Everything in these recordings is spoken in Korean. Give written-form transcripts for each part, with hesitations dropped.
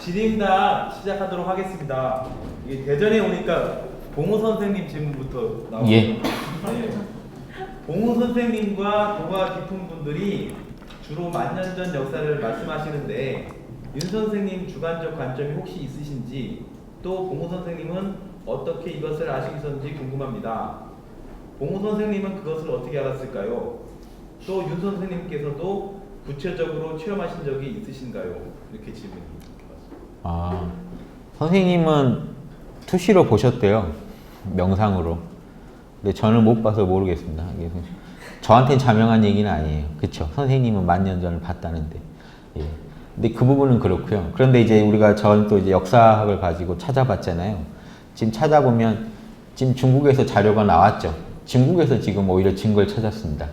질의응답 시작하도록 하겠습니다. 이게 대전에 오니까 봉호 선생님 질문부터 나오네요. 예. 네. 봉호 선생님과 도가 깊은 분들이 주로 만년 전 역사를 말씀하시는데 윤 선생님 주관적 관점이 혹시 있으신지, 또 봉호 선생님은 어떻게 이것을 아시겠는지 궁금합니다. 봉호 선생님은 그것을 어떻게 알았을까요? 또 윤 선생님께서도 구체적으로 체험하신 적이 있으신가요? 이렇게 질문입니다. 선생님은 투시로 보셨대요. 명상으로. 근데 저는 못 봐서 모르겠습니다. 저한테는 자명한 얘기는 아니에요. 그쵸? 선생님은 만년 전을 봤다는데. 예. 근데 그 부분은 그렇고요. 그런데 이제 우리가 저는 또 이제 역사학을 가지고 찾아봤잖아요. 지금 찾아보면 지금 중국에서 자료가 나왔죠. 중국에서 지금 오히려 증거를 찾았습니다.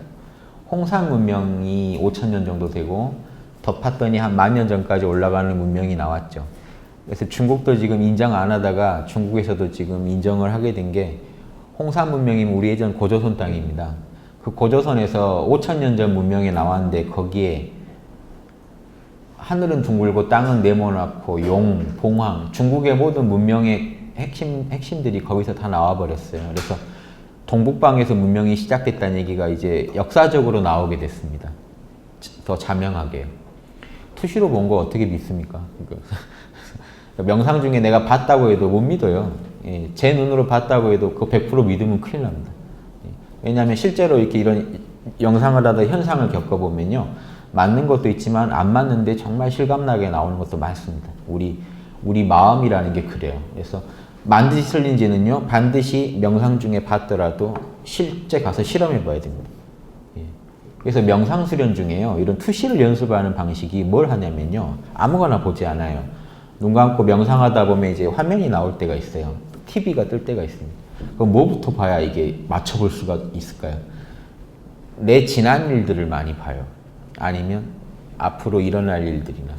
홍산 문명이 5,000년 정도 되고 더 팠더니 한 10,000년 전까지 올라가는 문명이 나왔죠. 그래서 중국도 지금 인정 안 하다가 중국에서도 지금 인정을 하게 된 게, 홍산 문명이면 우리 예전 고조선 땅입니다. 그 고조선에서 5,000년 전 문명이 나왔는데 거기에 하늘은 둥글고 땅은 네모나고 용, 봉황, 중국의 모든 문명의 핵심들이 거기서 다 나와버렸어요. 그래서 동북방에서 문명이 시작됐다는 얘기가 이제 역사적으로 나오게 됐습니다. 더 자명하게요. 투시로 본 거 어떻게 믿습니까? 명상 중에 내가 봤다고 해도 못 믿어요. 예, 제 눈으로 봤다고 해도 그 100% 믿으면 큰일 납니다. 예, 왜냐하면 실제로 이렇게 이런 영상을 하다 현상을 겪어보면요, 맞는 것도 있지만 안 맞는데 정말 실감나게 나오는 것도 많습니다. 우리 마음이라는 게 그래요. 그래서 반드시 틀린지는요, 반드시 명상 중에 봤더라도 실제 가서 실험해 봐야 됩니다. 예. 그래서 명상 수련 중에요, 이런 투시를 연습하는 방식이 뭘 하냐면요, 아무거나 보지 않아요. 눈 감고 명상하다 보면 이제 화면이 나올 때가 있어요. TV가 뜰 때가 있습니다. 그럼 뭐부터 봐야 이게 맞춰볼 수가 있을까요? 내 지난 일들을 많이 봐요. 아니면 앞으로 일어날 일들이나,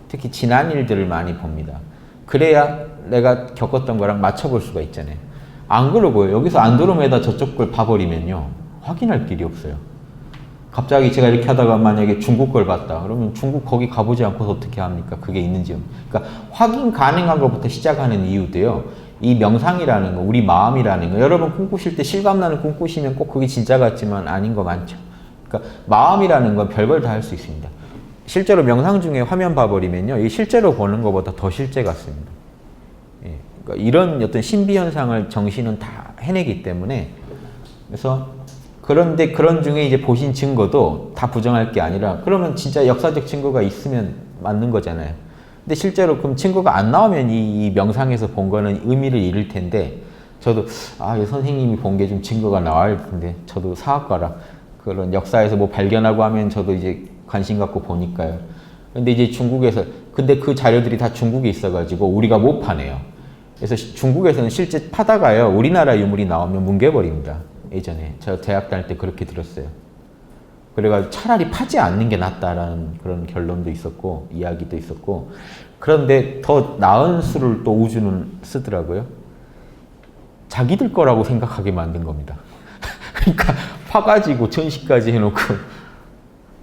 특히 지난 일들을 많이 봅니다. 그래야 내가 겪었던 거랑 맞춰볼 수가 있잖아요. 안 그러고요, 여기서 안드로메다 저쪽 걸 봐버리면요, 확인할 길이 없어요. 갑자기 제가 이렇게 하다가 만약에 중국 걸 봤다 그러면 중국 거기 가보지 않고서 어떻게 합니까? 그게 있는지. 그러니까 확인 가능한 것부터 시작하는 이유도요, 이 명상이라는 거, 우리 마음이라는 거, 여러분 꿈꾸실 때 실감나는 꿈 꾸시면 꼭 그게 진짜 같지만 아닌 거 많죠. 그러니까 마음이라는 건 별걸 다 할 수 있습니다. 실제로 명상 중에 화면 봐버리면요, 이 실제로 보는 것보다 더 실제 같습니다. 예, 그러니까 이런 어떤 신비 현상을 정신은 다 해내기 때문에. 그래서 그런데 그런 중에 이제 보신 증거도 다 부정할 게 아니라, 그러면 진짜 역사적 증거가 있으면 맞는 거잖아요. 근데 실제로 그럼 증거가 안 나오면 이 명상에서 본 거는 의미를 잃을 텐데, 저도 이 선생님이 본 게 좀 증거가 나와야 할 텐데, 저도 사학과라 그런 역사에서 뭐 발견하고 하면 저도 이제 관심 갖고 보니까요. 근데 이제 중국에서, 근데 그 자료들이 다 중국에 있어가지고 우리가 못 파네요. 그래서 중국에서는 실제 파다가요, 우리나라 유물이 나오면 뭉개버립니다. 예전에 저 대학 다닐 때 그렇게 들었어요. 그래가지고 차라리 파지 않는 게 낫다라는 그런 결론도 있었고 이야기도 있었고. 그런데 더 나은 수를 또 우주는 쓰더라고요. 자기들 거라고 생각하게 만든 겁니다. 그러니까 파가지고 전시까지 해놓고,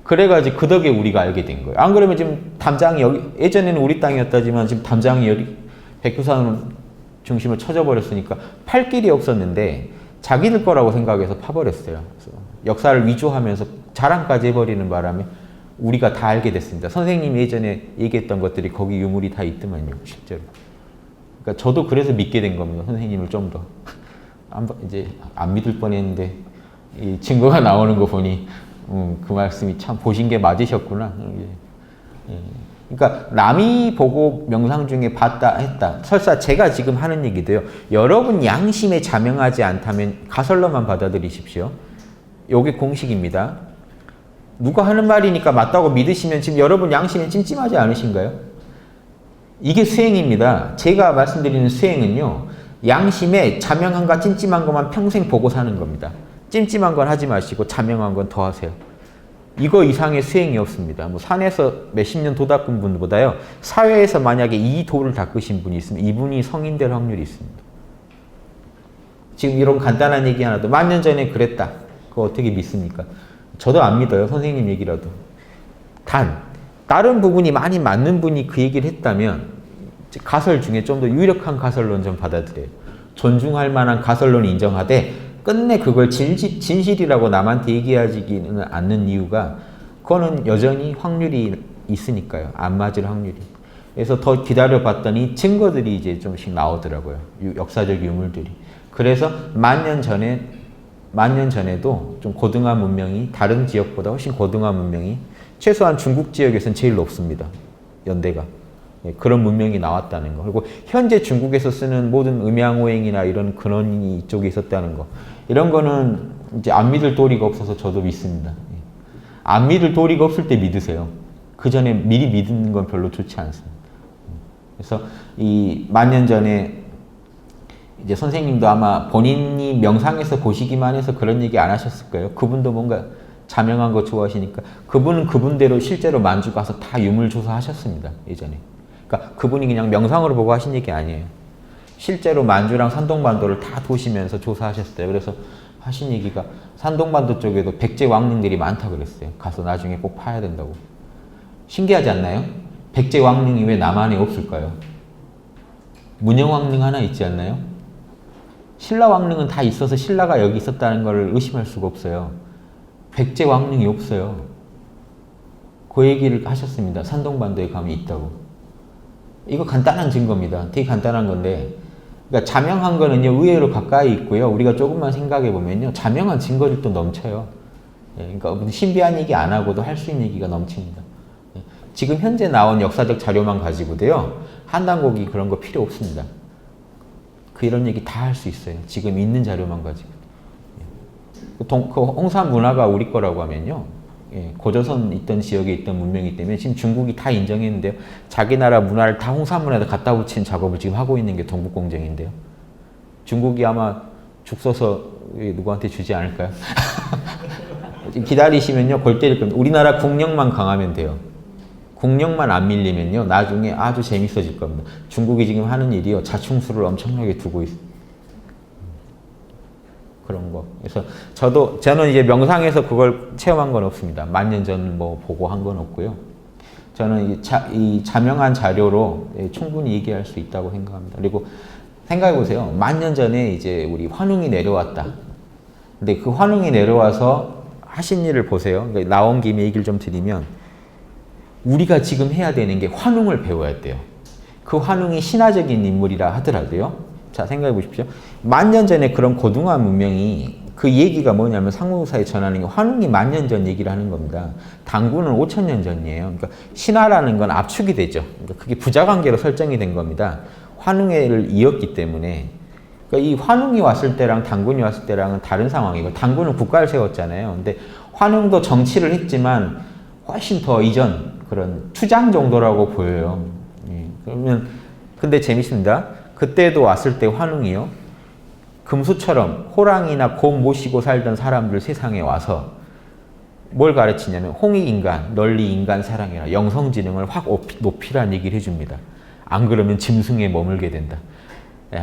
그래가지고 그 덕에 우리가 알게 된 거예요. 안 그러면 지금 담장이 여기, 예전에는 우리 땅이었다지만 지금 담장이 여기 백두산 중심을 쳐져버렸으니까 팔 길이 없었는데 자기들 거라고 생각해서 파버렸어요. 그래서 역사를 위조하면서 자랑까지 해버리는 바람에 우리가 다 알게 됐습니다. 선생님이 예전에 얘기했던 것들이 거기 유물이 다 있더만요, 실제로. 그러니까 저도 그래서 믿게 된 겁니다. 선생님을 좀 더. 이제 안 믿을 뻔했는데 이 증거가 나오는 거 보니 그 말씀이 참 보신 게 맞으셨구나. 예. 그러니까 남이 보고 명상 중에 봤다 했다. 설사 제가 지금 하는 얘기도요, 여러분 양심에 자명하지 않다면 가설로만 받아들이십시오. 요게 공식입니다. 누가 하는 말이니까 맞다고 믿으시면 지금 여러분 양심에 찜찜하지 않으신가요? 이게 수행입니다. 제가 말씀드리는 수행은요, 양심에 자명한가 찜찜한 것만 평생 보고 사는 겁니다. 찜찜한 건 하지 마시고 자명한 건 더 하세요. 이거 이상의 수행이 없습니다. 뭐 산에서 몇십 년 도 닦은 분보다요, 사회에서 만약에 이 도를 닦으신 분이 있으면 이분이 성인 될 확률이 있습니다. 지금 이런 간단한 얘기 하나도 10,000년 전에 그랬다. 그거 어떻게 믿습니까? 저도 안 믿어요, 선생님 얘기라도. 다른 부분이 많이 맞는 분이 그 얘기를 했다면 가설 중에 좀 더 유력한 가설론 좀 받아들여요. 존중할 만한 가설론 인정하되 끝내 그걸 진실이라고 남한테 얘기하지는 않는 이유가 그거는 여전히 확률이 있으니까요. 안 맞을 확률이. 그래서 더 기다려 봤더니 증거들이 이제 좀씩 나오더라고요. 역사적 유물들이. 그래서 만 년 전에도 좀 고등한 문명이 다른 지역보다 훨씬 고등한 문명이 최소한 중국 지역에서는 제일 높습니다. 연대가. 그런 문명이 나왔다는 거. 그리고 현재 중국에서 쓰는 모든 음양오행이나 이런 근원이 이쪽에 있었다는 거. 이런 거는 이제 안 믿을 도리가 없어서 저도 믿습니다. 안 믿을 도리가 없을 때 믿으세요. 그 전에 미리 믿는 건 별로 좋지 않습니다. 그래서 이 만 년 전에 이제 선생님도 아마 본인이 명상에서 보시기만 해서 그런 얘기 안 하셨을 거예요. 그분도 뭔가 자명한 거 좋아하시니까 그분은 그분대로 실제로 만주 가서 다 유물 조사하셨습니다. 예전에. 그러니까 그분이 그냥 명상으로 보고 하신 얘기 아니에요. 실제로 만주랑 산동반도를 다 도시면서 조사하셨어요. 그래서 하신 얘기가 산동반도 쪽에도 백제 왕릉들이 많다 그랬어요. 가서 나중에 꼭 파야 된다고. 신기하지 않나요? 백제 왕릉이 왜 남한에 없을까요? 문영 왕릉 하나 있지 않나요? 신라 왕릉은 다 있어서 신라가 여기 있었다는 걸 의심할 수가 없어요. 백제 왕릉이 없어요. 그 얘기를 하셨습니다. 산동반도에 가면 있다고. 이거 간단한 증거입니다. 되게 간단한 건데, 그러니까 자명한 거는요 의외로 가까이 있고요. 우리가 조금만 생각해 보면요 자명한 증거들이 또 넘쳐요. 그러니까 신비한 얘기 안 하고도 할 수 있는 얘기가 넘칩니다. 지금 현재 나온 역사적 자료만 가지고도요 한단곡이 그런 거 필요 없습니다. 이런 얘기 다 할 수 있어요. 지금 있는 자료만 가지고. 그 홍산 문화가 우리 거라고 하면요. 고조선 있던 지역에 있던 문명이기 때문에 지금 중국이 다 인정했는데요. 자기 나라 문화를 다 홍산 문화에다 갖다 붙이는 작업을 지금 하고 있는 게 동북공정인데요. 중국이 아마 죽 써서 누구한테 주지 않을까요? 기다리시면요. 골 때릴 겁니다. 우리나라 국력만 강하면 돼요. 국력만 안 밀리면요. 나중에 아주 재밌어질 겁니다. 중국이 지금 하는 일이요. 자충수를 엄청나게 두고 있어요. 그런 거. 그래서 저는 이제 명상에서 그걸 체험한 건 없습니다. 만 년 전 뭐 보고 한 건 없고요. 저는 이 자명한 자료로 충분히 얘기할 수 있다고 생각합니다. 그리고 생각해 보세요. 만 년 전에 이제 우리 환웅이 내려왔다. 근데 그 환웅이 내려와서 하신 일을 보세요. 그러니까 나온 김에 얘기를 좀 드리면 우리가 지금 해야 되는 게 환웅을 배워야 돼요. 그 환웅이 신화적인 인물이라 하더라도요. 자, 생각해 보십시오. 만 년 전에 그런 고등한 문명이 그 얘기가 뭐냐면 상무사에 전하는 게 환웅이 만 년 전 얘기를 하는 겁니다. 당구는 5,000년 전이에요. 그러니까 신화라는 건 압축이 되죠. 그러니까 그게 부자관계로 설정이 된 겁니다. 환웅을 이었기 때문에. 그러니까 이 환웅이 왔을 때랑 당군이 왔을 때랑은 다른 상황이고 당군은 국가를 세웠잖아요. 근데 환웅도 정치를 했지만 훨씬 더 이전 그런 투장 정도라고 보여요. 그러면 근데 재밌습니다. 그때도 왔을 때 환웅이요. 금수처럼 호랑이나 곰 모시고 살던 사람들 세상에 와서 뭘 가르치냐면 홍익인간, 널리 인간 사랑해라. 영성지능을 확 높이라는 얘기를 해줍니다. 안 그러면 짐승에 머물게 된다.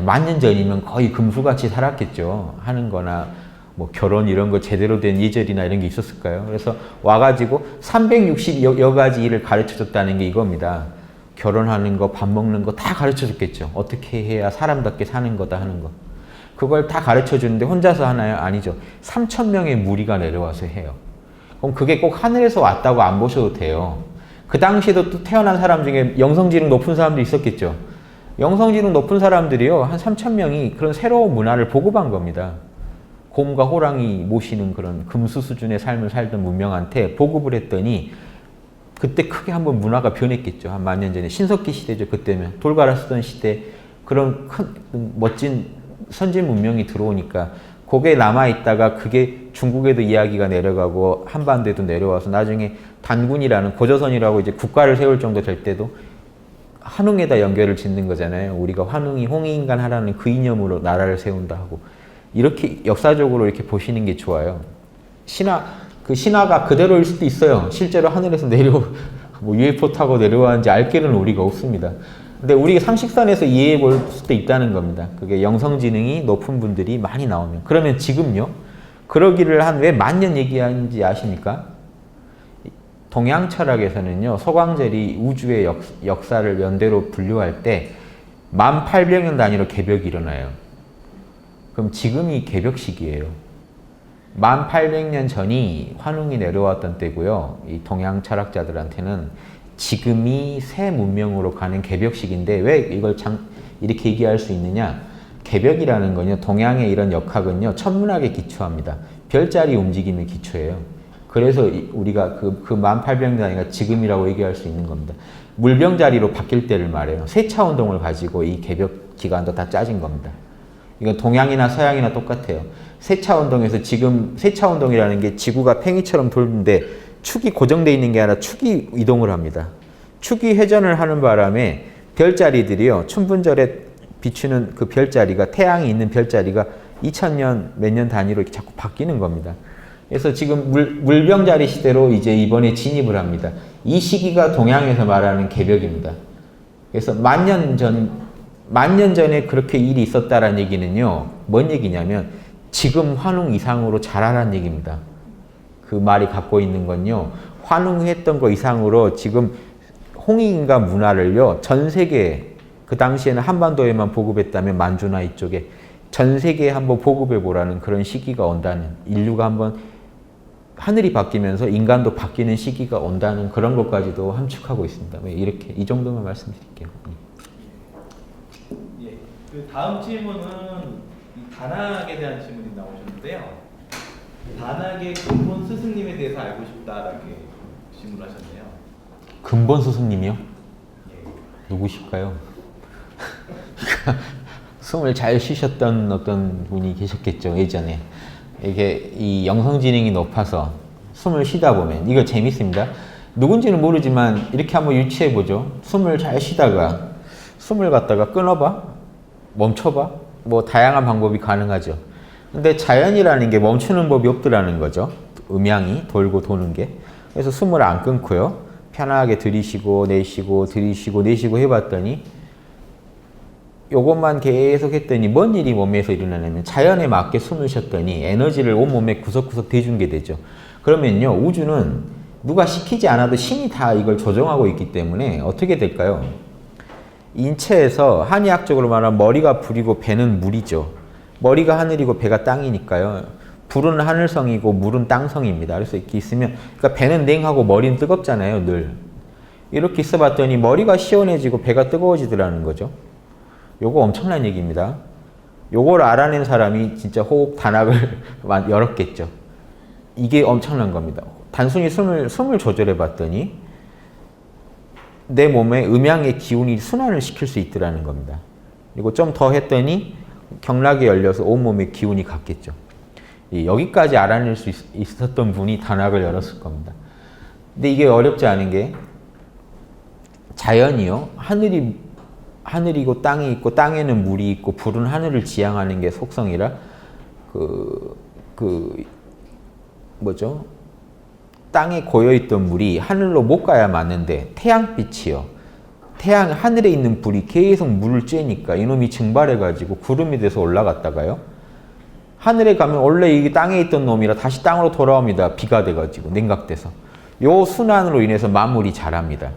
만 년 전이면 거의 금수같이 살았겠죠. 하는 거나 뭐 결혼 이런 거 제대로 된 예절이나 이런 게 있었을까요? 그래서 와가지고 360여 가지 일을 가르쳐줬다는 게 이겁니다. 결혼하는 거, 밥 먹는 거 다 가르쳐줬겠죠. 어떻게 해야 사람답게 사는 거다 하는 거. 그걸 다 가르쳐주는데 혼자서 하나요? 아니죠. 3,000명의 무리가 내려와서 해요. 그럼 그게 꼭 하늘에서 왔다고 안 보셔도 돼요. 그 당시에도 또 태어난 사람 중에 영성지능 높은 사람도 있었겠죠. 영성지능 높은 사람들이요. 한 3,000명이 그런 새로운 문화를 보급한 겁니다. 곰과 호랑이 모시는 그런 금수 수준의 삶을 살던 문명한테 보급을 했더니 그때 크게 한번 문화가 변했겠죠. 한 만 년 전에. 신석기 시대죠. 그때면. 돌 갈아 쓰던 시대 그런 큰 멋진 선진 문명이 들어오니까 그게 남아있다가 그게 중국에도 이야기가 내려가고 한반도에도 내려와서 나중에 단군이라는 고조선이라고 이제 국가를 세울 정도 될 때도 환웅에다 연결을 짓는 거잖아요. 우리가 환웅이 홍익인간 하라는 그 이념으로 나라를 세운다 하고. 이렇게 역사적으로 이렇게 보시는 게 좋아요. 그 신화가 그대로일 수도 있어요. 실제로 하늘에서 뭐 UFO 타고 내려왔는지 알 길은 우리가 없습니다. 근데 우리가 상식선에서 이해해 볼 수도 있다는 겁니다. 그게 영성지능이 높은 분들이 많이 나오면. 그러면 지금요? 그러기를 한 왜 만 년 얘기하는지 아십니까? 동양 철학에서는요. 서광절이 우주의 역사를 연대로 분류할 때 1800년 단위로 개벽이 일어나요. 그럼 지금이 개벽 시기예요. 1800년 전이 환웅이 내려왔던 때고요. 이 동양 철학자들한테는 지금이 새 문명으로 가는 개벽 시기인데 왜 이걸 이렇게 얘기할 수 있느냐? 개벽이라는 건요. 동양의 이런 역학은요. 천문학에 기초합니다. 별자리 움직임에 기초해요. 그래서 우리가 그 1800년 단위가 지금이라고 얘기할 수 있는 겁니다. 물병자리로 바뀔 때를 말해요. 세차 운동을 가지고 이 개벽 기간도 다 짜진 겁니다. 이건 동양이나 서양이나 똑같아요. 세차 운동에서 지금 세차 운동이라는 게 지구가 팽이처럼 돌는데 축이 고정되어 있는 게 아니라 축이 이동을 합니다. 축이 회전을 하는 바람에 별자리들이요. 춘분절에 비추는 그 별자리가 태양이 있는 별자리가 2000년 몇 년 단위로 이렇게 자꾸 바뀌는 겁니다. 그래서 지금 물병자리 시대로 이제 이번에 진입을 합니다. 이 시기가 동양에서 말하는 개벽입니다. 그래서 만 년 전에 그렇게 일이 있었다라는 얘기는요. 뭔 얘기냐면 지금 환웅 이상으로 자라라는 얘기입니다. 그 말이 갖고 있는 건요. 환웅했던 거 이상으로 지금 홍익인가 문화를요. 전 세계 그 당시에는 한반도에만 보급했다면 만주나 이쪽에 전 세계에 한번 보급해 보라는 그런 시기가 온다는 인류가 한번 하늘이 바뀌면서 인간도 바뀌는 시기가 온다는 그런 것까지도 함축하고 있습니다. 이렇게 이 정도만 말씀드릴게요. 예. 그 다음 질문은 이 단학에 대한 질문이 나오셨는데요. 단학의 근본 스승님에 대해서 알고 싶다라고 질문하셨네요. 근본 스승님이요? 예. 누구실까요? 숨을 잘 쉬셨던 어떤 분이 계셨겠죠, 예전에. 이게 이 영성지능이 높아서 숨을 쉬다 보면 이거 재밌습니다. 누군지는 모르지만 이렇게 한번 유추해 보죠. 숨을 잘 쉬다가 숨을 갖다가 끊어봐, 멈춰봐, 뭐 다양한 방법이 가능하죠. 근데 자연이라는 게 멈추는 법이 없더라는 거죠. 음양이 돌고 도는 게. 그래서 숨을 안 끊고요. 편하게 들이쉬고 내쉬고 들이쉬고 내쉬고 해봤더니 요것만 계속 했더니 뭔 일이 몸에서 일어나냐면 자연에 맞게 숨을 쉬었더니 에너지를 온몸에 구석구석 대준 게 되죠. 그러면요. 우주는 누가 시키지 않아도 신이 다 이걸 조정하고 있기 때문에 어떻게 될까요? 인체에서 한의학적으로 말하면 머리가 불이고 배는 물이죠. 머리가 하늘이고 배가 땅이니까요. 불은 하늘성이고 물은 땅성입니다. 그래서 이렇게 있으면 그러니까 배는 냉하고 머리는 뜨겁잖아요. 늘. 이렇게 있어 봤더니 머리가 시원해지고 배가 뜨거워지더라는 거죠. 요거 엄청난 얘기입니다. 요걸 알아낸 사람이 진짜 호흡 단학을 열었겠죠. 이게 엄청난 겁니다. 단순히 숨을 조절해 봤더니 내 몸에 음양의 기운이 순환을 시킬 수 있더라는 겁니다. 그리고 좀 더 했더니 경락이 열려서 온몸에 기운이 갔겠죠. 여기까지 알아낼 수 있었던 분이 단학을 열었을 겁니다. 근데 이게 어렵지 않은 게 자연이요. 하늘이고 땅이 있고 땅에는 물이 있고 불은 하늘을 지향하는 게 속성이라 뭐죠? 땅에 고여있던 물이 하늘로 못 가야 맞는데 태양빛이요. 하늘에 있는 불이 계속 물을 쬐니까 이놈이 증발해가지고 구름이 돼서 올라갔다가요. 하늘에 가면 원래 이게 땅에 있던 놈이라 다시 땅으로 돌아옵니다. 비가 돼가지고 냉각돼서. 요 순환으로 인해서 만물이 자랍니다.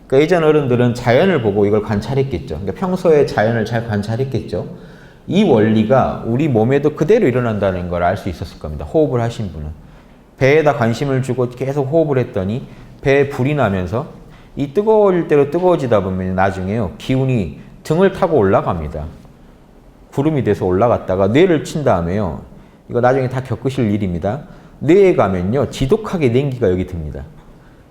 그러니까 예전 어른들은 자연을 보고 이걸 관찰했겠죠. 그러니까 평소에 자연을 잘 관찰했겠죠. 이 원리가 우리 몸에도 그대로 일어난다는 걸 알 수 있었을 겁니다. 호흡을 하신 분은. 배에다 관심을 주고 계속 호흡을 했더니 배에 불이 나면서 이 뜨거워질 대로 뜨거워지다 보면 나중에요. 기운이 등을 타고 올라갑니다. 구름이 돼서 올라갔다가 뇌를 친 다음에요. 이거 나중에 다 겪으실 일입니다. 뇌에 가면요. 지독하게 냉기가 여기 듭니다.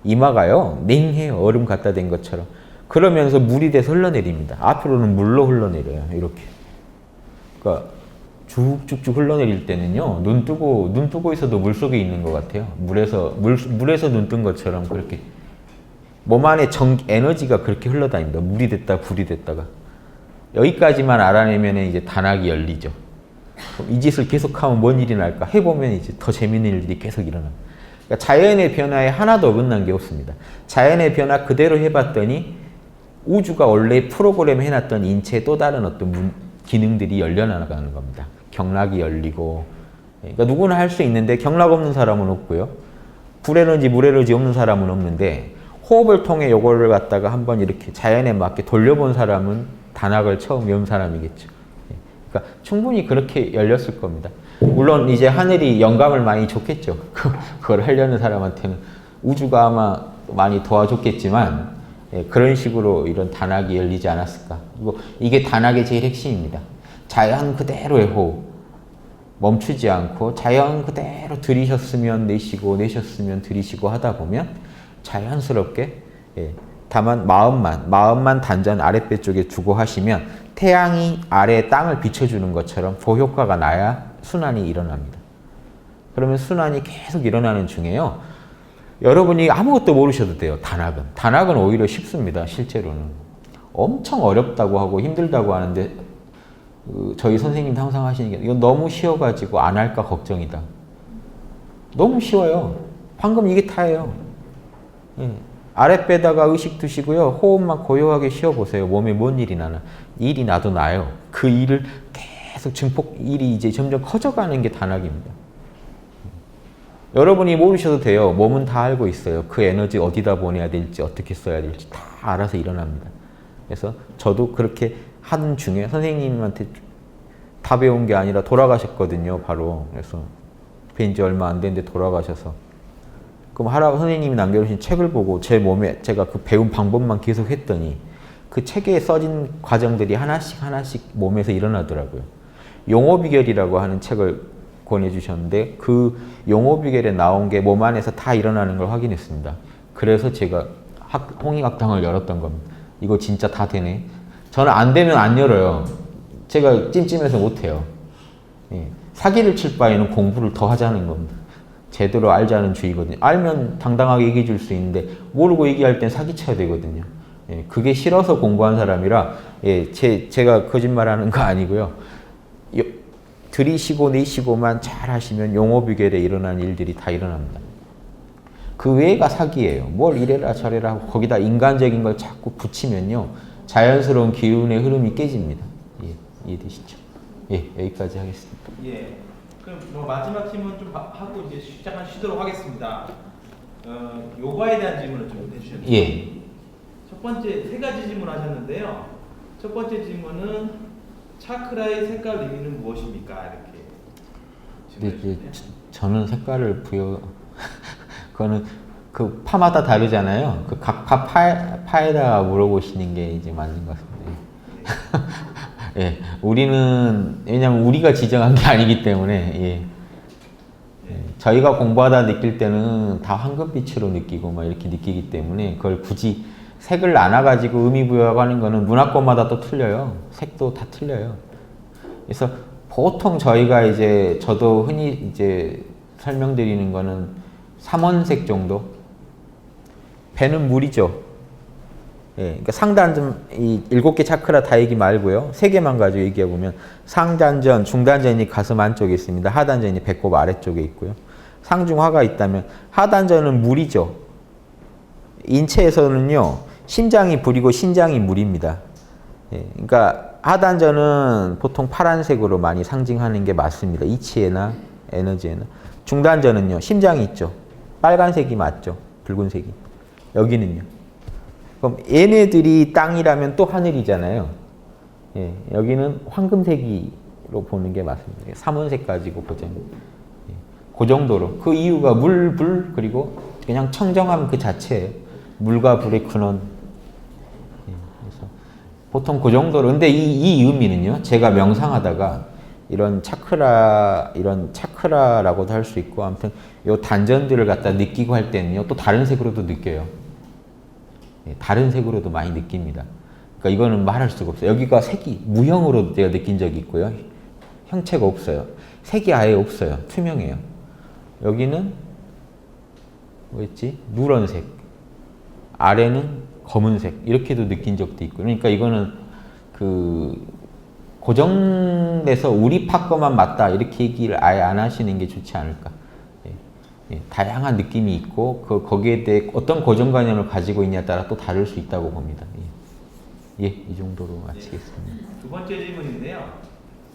이마가요. 냉해요. 얼음 갖다 댄 것처럼. 그러면서 물이 돼서 흘러내립니다. 앞으로는 물로 흘러내려요. 이렇게. 그러니까 쭉쭉쭉 흘러내릴 때는요. 눈 뜨고 있어도 물 속에 있는 것 같아요. 물에서 눈 뜬 것처럼 그렇게. 몸 안에 에너지가 그렇게 흘러다닙니다. 물이 됐다 불이 됐다가. 여기까지만 알아내면 이제 단학이 열리죠. 그럼 이 짓을 계속하면 뭔 일이 날까? 해보면 이제 더 재밌는 일들이 계속 일어납니다. 그러니까 자연의 변화에 하나도 어긋난 게 없습니다. 자연의 변화 그대로 해봤더니 우주가 원래 프로그램 해놨던 인체의 또 다른 어떤 기능들이 열려나가는 겁니다. 경락이 열리고. 그러니까 누구나 할 수 있는데 경락 없는 사람은 없고요. 불에너지, 물에너지 없는 사람은 없는데 호흡을 통해 요거를 갖다가 한번 이렇게 자연에 맞게 돌려본 사람은 단학을 처음 외운 사람이겠죠. 예. 그러니까 충분히 그렇게 열렸을 겁니다. 물론 이제 하늘이 영감을 많이 줬겠죠. 그걸 하려는 사람한테는 우주가 아마 많이 도와줬겠지만 예, 그런 식으로 이런 단학이 열리지 않았을까. 그리고 이게 단학의 제일 핵심입니다. 자연 그대로의 호흡, 멈추지 않고 자연 그대로 들이셨으면 내쉬고 내셨으면 들이쉬고 하다 보면 자연스럽게 예, 다만 마음만 단전 아랫배 쪽에 두고 하시면 태양이 아래 땅을 비춰주는 것처럼 그 효과가 나야 순환이 일어납니다. 그러면 순환이 계속 일어나는 중에요. 여러분이 아무것도 모르셔도 돼요. 단학은 오히려 쉽습니다. 실제로는 엄청 어렵다고 하고 힘들다고 하는데 저희 선생님도 항상 하시는 게 이건 너무 쉬워가지고 안 할까 걱정이다. 너무 쉬워요. 방금 이게 다예요. 예. 아랫배다가 의식 두시고요. 호흡만 고요하게 쉬어보세요. 몸에 뭔 일이 나나. 일이 나도 나요. 그 일을 계속 일이 이제 점점 커져가는 게 단학입니다. 여러분이 모르셔도 돼요. 몸은 다 알고 있어요. 그 에너지 어디다 보내야 될지 어떻게 써야 될지 다 알아서 일어납니다. 그래서 저도 그렇게 하는 중에 선생님한테 다 배운 게 아니라 돌아가셨거든요. 바로. 그래서 뵌 지 얼마 안 됐는데 돌아가셔서. 그럼 선생님이 남겨주신 책을 보고 제 몸에 제가 그 배운 방법만 계속 했더니 그 책에 써진 과정들이 하나씩 몸에서 일어나더라고요. 용호비결이라고 하는 책을 권해주셨는데 그 용호비결에 나온 게 몸 안에서 다 일어나는 걸 확인했습니다. 그래서 제가 홍익학당을 열었던 겁니다. 이거 진짜 다 되네. 저는 안 되면 안 열어요. 제가 찜찜해서 못해요. 예. 사기를 칠 바에는 공부를 더 하자는 겁니다. 제대로 알자는 주의거든요. 알면 당당하게 얘기해 줄 수 있는데 모르고 얘기할 땐 사기쳐야 되거든요. 예. 그게 싫어서 공부한 사람이라 예. 제가 거짓말하는 거 아니고요. 들이쉬고 내쉬고만 잘 하시면 용호비결에 일어나는 일들이 다 일어납니다. 그 외가 사기예요. 뭘 이래라 저래라 하고 거기다 인간적인 걸 자꾸 붙이면요. 자연스러운 기운의 흐름이 깨집니다. 예, 이해되시죠? 예, 여기까지 하겠습니다. 예. 그럼 뭐 마지막 질문 좀 하고 이제 쉬도록 하겠습니다. 요가에 대한 질문을 좀 해주셨죠? 예. 첫 번째 세 가지 질문 하셨는데요. 첫 번째 질문은 차크라의 색깔 의미는 무엇입니까? 이렇게. 근데 이제 저는 색깔을 그거는 그 파마다 다르잖아요. 그 각 파에다가 물어보시는 게 이제 맞는 것 같습니다. 예, 우리는 왜냐면 우리가 지정한 게 아니기 때문에 예. 예, 저희가 공부하다 느낄 때는 다 황금빛으로 느끼고 막 이렇게 느끼기 때문에 그걸 굳이 색을 나눠가지고 의미 부여하는 거는 문화권마다 또 틀려요. 색도 다 틀려요. 그래서 보통 저희가 이제 저도 흔히 이제 설명드리는 거는 삼원색 정도. 배는 물이죠. 예, 그러니까 상단전 이 7개 차크라 다 얘기 말고요. 3개만 가지고 얘기해 보면 상단전, 중단전이 가슴 안쪽에 있습니다. 하단전이 배꼽 아래쪽에 있고요. 상중하가 있다면 하단전은 물이죠. 인체에서는요. 심장이 불이고 신장이 물입니다. 예, 그러니까 하단전은 보통 파란색으로 많이 상징하는 게 맞습니다. 이치에나 에너지에나. 중단전은요. 심장이 있죠. 빨간색이 맞죠. 붉은색이. 여기는요. 그럼 얘네들이 땅이라면 또 하늘이잖아요. 예, 여기는 황금색으로 보는 게 맞습니다. 삼원색 가지고 보자면. 예, 그 정도로. 그 이유가 물, 불, 그리고 그냥 청정함 그 자체예요. 물과 불의 근원. 예, 그래서 보통 그 정도로. 근데 이 의미는요. 제가 명상하다가 이런 차크라라고도 할 수 있고, 아무튼 요 단전들을 갖다 느끼고 할 때는요. 또 다른 색으로도 느껴요. 예, 다른 색으로도 많이 느낍니다. 그러니까 이거는 말할 수가 없어요. 여기가 색이 무형으로 제가 느낀 적이 있고요. 형체가 없어요. 색이 아예 없어요. 투명해요. 여기는 뭐였지? 누런색. 아래는 검은색. 이렇게도 느낀 적도 있고. 그러니까 이거는 고정돼서 우리 파 거만 맞다. 이렇게 얘기를 아예 안 하시는 게 좋지 않을까. 예, 다양한 느낌이 있고 거기에 대해 어떤 고정관념을 가지고 있냐에 따라 또 다를 수 있다고 봅니다. 예, 이 정도로 마치겠습니다. 두 번째 질문인데요.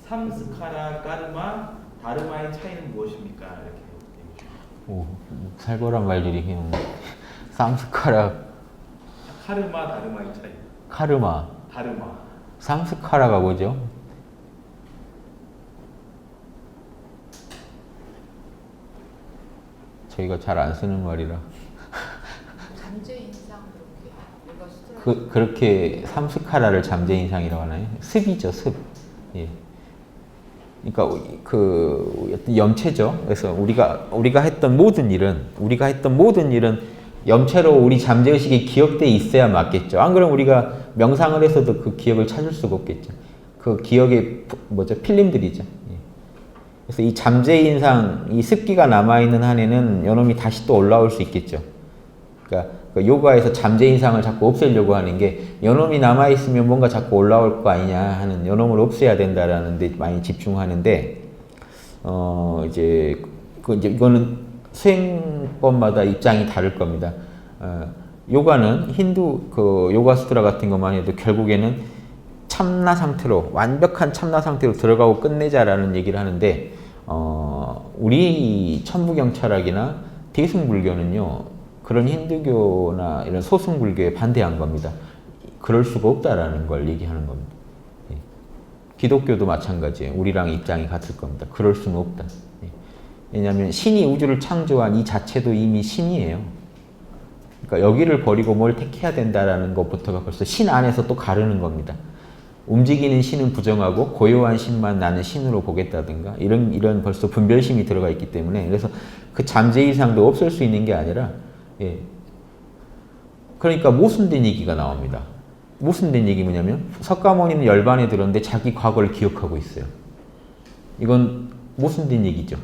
삼스카라, 까르마, 다르마의 차이는 무엇입니까? 이렇게. 오, 살벌한 말들이 그냥 삼스카라, 카르마, 다르마의 차이. 카르마, 다르마. 삼스카라가 뭐죠? 저희가 잘 안 쓰는 말이라. 잠재인상 이렇게 그렇게 삼스카라를 잠재인상이라고 하나요? 습이죠, 습. 예. 그러니까 그 어떤 염체죠. 그래서 우리가 했던 모든 일은 염체로 우리 잠재의식에 기억돼 있어야 맞겠죠. 안 그러면 우리가 명상을 해서도 그 기억을 찾을 수가 없겠죠. 그 기억의 필름들이죠. 예. 그래서 이 잠재인상, 이 습기가 남아있는 한에는 요놈이 다시 또 올라올 수 있겠죠. 그러니까 그 요가에서 잠재인상을 자꾸 없애려고 하는 게 요놈이 남아있으면 뭔가 자꾸 올라올 거 아니냐 하는 요놈을 없애야 된다라는 데 많이 집중하는데, 이제 이거는 수행법마다 입장이 다를 겁니다. 요가는 힌두 요가 수트라 같은 것만 해도 결국에는 참나 상태로, 완벽한 참나 상태로 들어가고 끝내자라는 얘기를 하는데, 우리 천부경 철학이나 대승불교는요, 그런 힌두교나 이런 소승불교에 반대한 겁니다. 그럴 수가 없다라는 걸 얘기하는 겁니다. 예. 기독교도 마찬가지예요. 우리랑 입장이 같을 겁니다. 그럴 수는 없다. 예. 왜냐하면 신이 우주를 창조한 이 자체도 이미 신이에요. 그러니까 여기를 버리고 뭘 택해야 된다라는 것부터가 벌써 신 안에서 또 가르는 겁니다. 움직이는 신은 부정하고 고요한 신만 나는 신으로 보겠다든가 이런 벌써 분별심이 들어가 있기 때문에, 그래서 그 잠재 이상도 없을 수 있는 게 아니라, 예. 그러니까 모순된 얘기가 나옵니다. 모순된 얘기 뭐냐면 석가모니는 열반에 들었는데 자기 과거를 기억하고 있어요. 이건 모순된 얘기죠.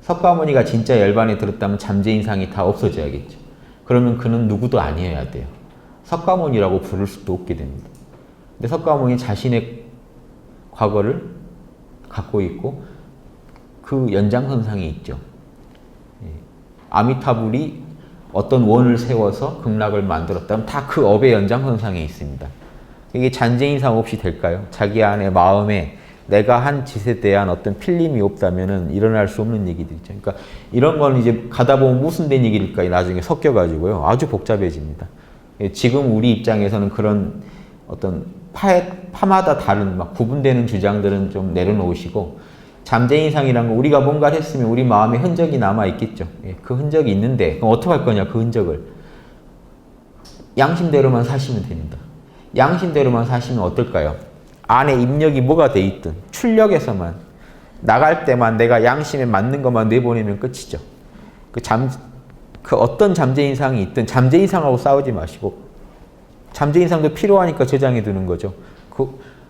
석가모니가 진짜 열반에 들었다면 잠재인상이 다 없어져야겠죠. 그러면 그는 누구도 아니어야 돼요. 석가모니라고 부를 수도 없게 됩니다. 근데 석가모니 자신의 과거를 갖고 있고 그 연장선상에 있죠. 예. 아미타불이 어떤 원을 세워서 극락을 만들었다면 다 그 업의 연장선상에 있습니다. 이게 잔재인상 없이 될까요? 자기 안에 마음에 내가 한 짓에 대한 어떤 필름이 없다면은 일어날 수 없는 얘기들이죠. 그러니까 이런 건 이제 가다 보면 모순된 얘기일까 나중에 섞여가지고요. 아주 복잡해집니다. 지금 우리 입장에서는 그런 어떤 파마다 다른 막 구분되는 주장들은 좀 내려놓으시고, 잠재인상이란 거 우리가 뭔가를 했으면 우리 마음에 흔적이 남아있겠죠. 예, 그 흔적이 있는데 그럼 어떻게 할 거냐, 그 흔적을. 양심대로만 사시면 됩니다. 양심대로만 사시면 어떨까요? 안에 입력이 뭐가 돼 있든 출력에서만 나갈 때만 내가 양심에 맞는 것만 내보내면 끝이죠. 그 어떤 잠재인상이 있든 잠재인상하고 싸우지 마시고, 잠재인상도 필요하니까 저장해 두는 거죠.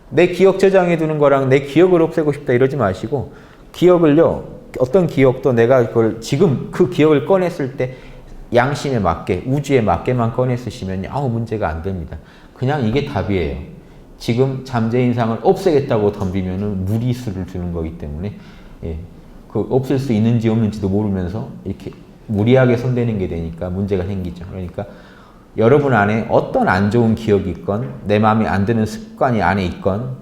내 기억 저장해 두는 거랑 내 기억을 없애고 싶다 이러지 마시고, 기억을요, 어떤 기억도 내가 그걸 지금 그 기억을 꺼냈을 때 양심에 맞게, 우주에 맞게만 꺼내 쓰시면 아무 문제가 안 됩니다. 그냥 이게 답이에요. 지금 잠재인상을 없애겠다고 덤비면은 무리수를 두는 거기 때문에, 예, 그 없앨 수 있는지 없는지도 모르면서 이렇게 무리하게 손대는 게 되니까 문제가 생기죠. 그러니까 여러분 안에 어떤 안 좋은 기억이 있건 내 마음에 안 드는 습관이 안에 있건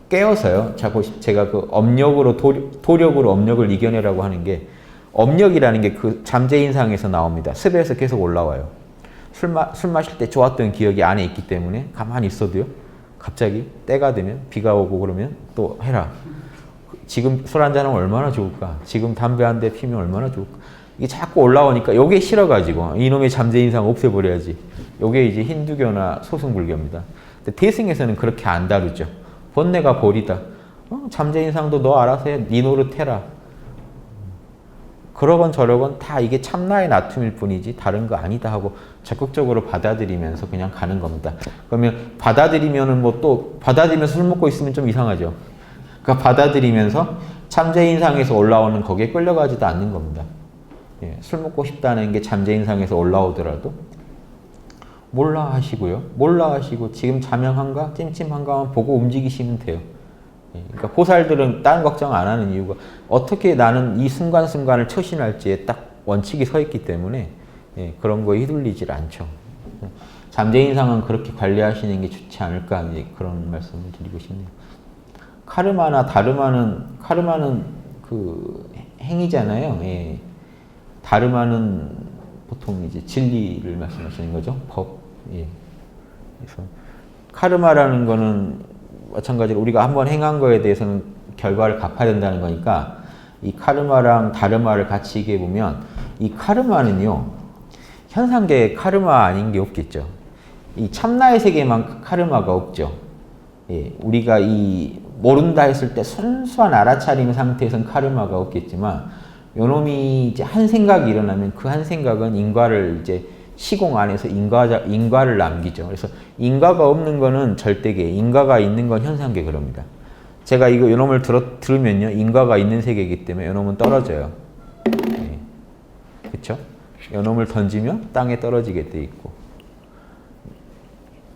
깨어서요. 제가 그 업력으로 도력으로 업력을 이겨내라고 하는 게, 업력이라는 게 그 잠재인상에서 나옵니다. 습에서 계속 올라와요. 술 마실 때 좋았던 기억이 안에 있기 때문에 가만히 있어도요, 갑자기 때가 되면 비가 오고 그러면 또 해라. 지금 술 한잔하면 얼마나 좋을까? 지금 담배 한 대 피면 얼마나 좋을까? 이게 자꾸 올라오니까 요게 싫어가지고 이놈의 잠재인상 없애버려야지. 요게 이제 힌두교나 소승불교입니다. 근데 대승에서는 그렇게 안 다루죠. 번뇌가 보리다. 잠재인상도 너 알아서 해. 네 노릇해라. 그러건 저러건 다 이게 참나의 나툼일 뿐이지 다른 거 아니다 하고 적극적으로 받아들이면서 그냥 가는 겁니다. 그러면 받아들이면은 받아들이면서 술 먹고 있으면 좀 이상하죠. 그러니까 받아들이면서 잠재인상에서 올라오는 거기에 끌려가지도 않는 겁니다. 예, 술 먹고 싶다는 게 잠재인상에서 올라오더라도 몰라 하시고요. 몰라 하시고 지금 자명한가 찜찜한가만 보고 움직이시면 돼요. 예, 그러니까 보살들은 다른 걱정 안 하는 이유가 어떻게 나는 이 순간순간을 처신할지에 딱 원칙이 서 있기 때문에, 예, 그런 거에 휘둘리질 않죠. 잠재인상은 그렇게 관리하시는 게 좋지 않을까, 이제 그런 말씀을 드리고 싶네요. 카르마는 그 행위잖아요. 예. 다르마는 보통 이제 진리를 말씀하시는 거죠. 법. 예. 그래서 카르마라는 거는 마찬가지로 우리가 한번 행한 거에 대해서는 결과를 갚아야 된다는 거니까 이 카르마랑 다르마를 같이 얘기해 보면 이 카르마는요 현상계에 카르마 아닌 게 없겠죠. 이 참나의 세계만 카르마가 없죠. 예, 우리가 이 모른다 했을 때 순수한 알아차림 상태에선 카르마가 없겠지만 요놈이 이제 한 생각이 일어나면 그 한 생각은 인과를 이제 시공 안에서 인과를 남기죠. 그래서 인과가 없는 거는 절대계, 인과가 있는 건 현상계 그럽니다. 제가 이거 요놈을 들으면요 인과가 있는 세계이기 때문에 요놈은 떨어져요. 예. 그렇죠? 요놈을 던지면 땅에 떨어지게 돼 있고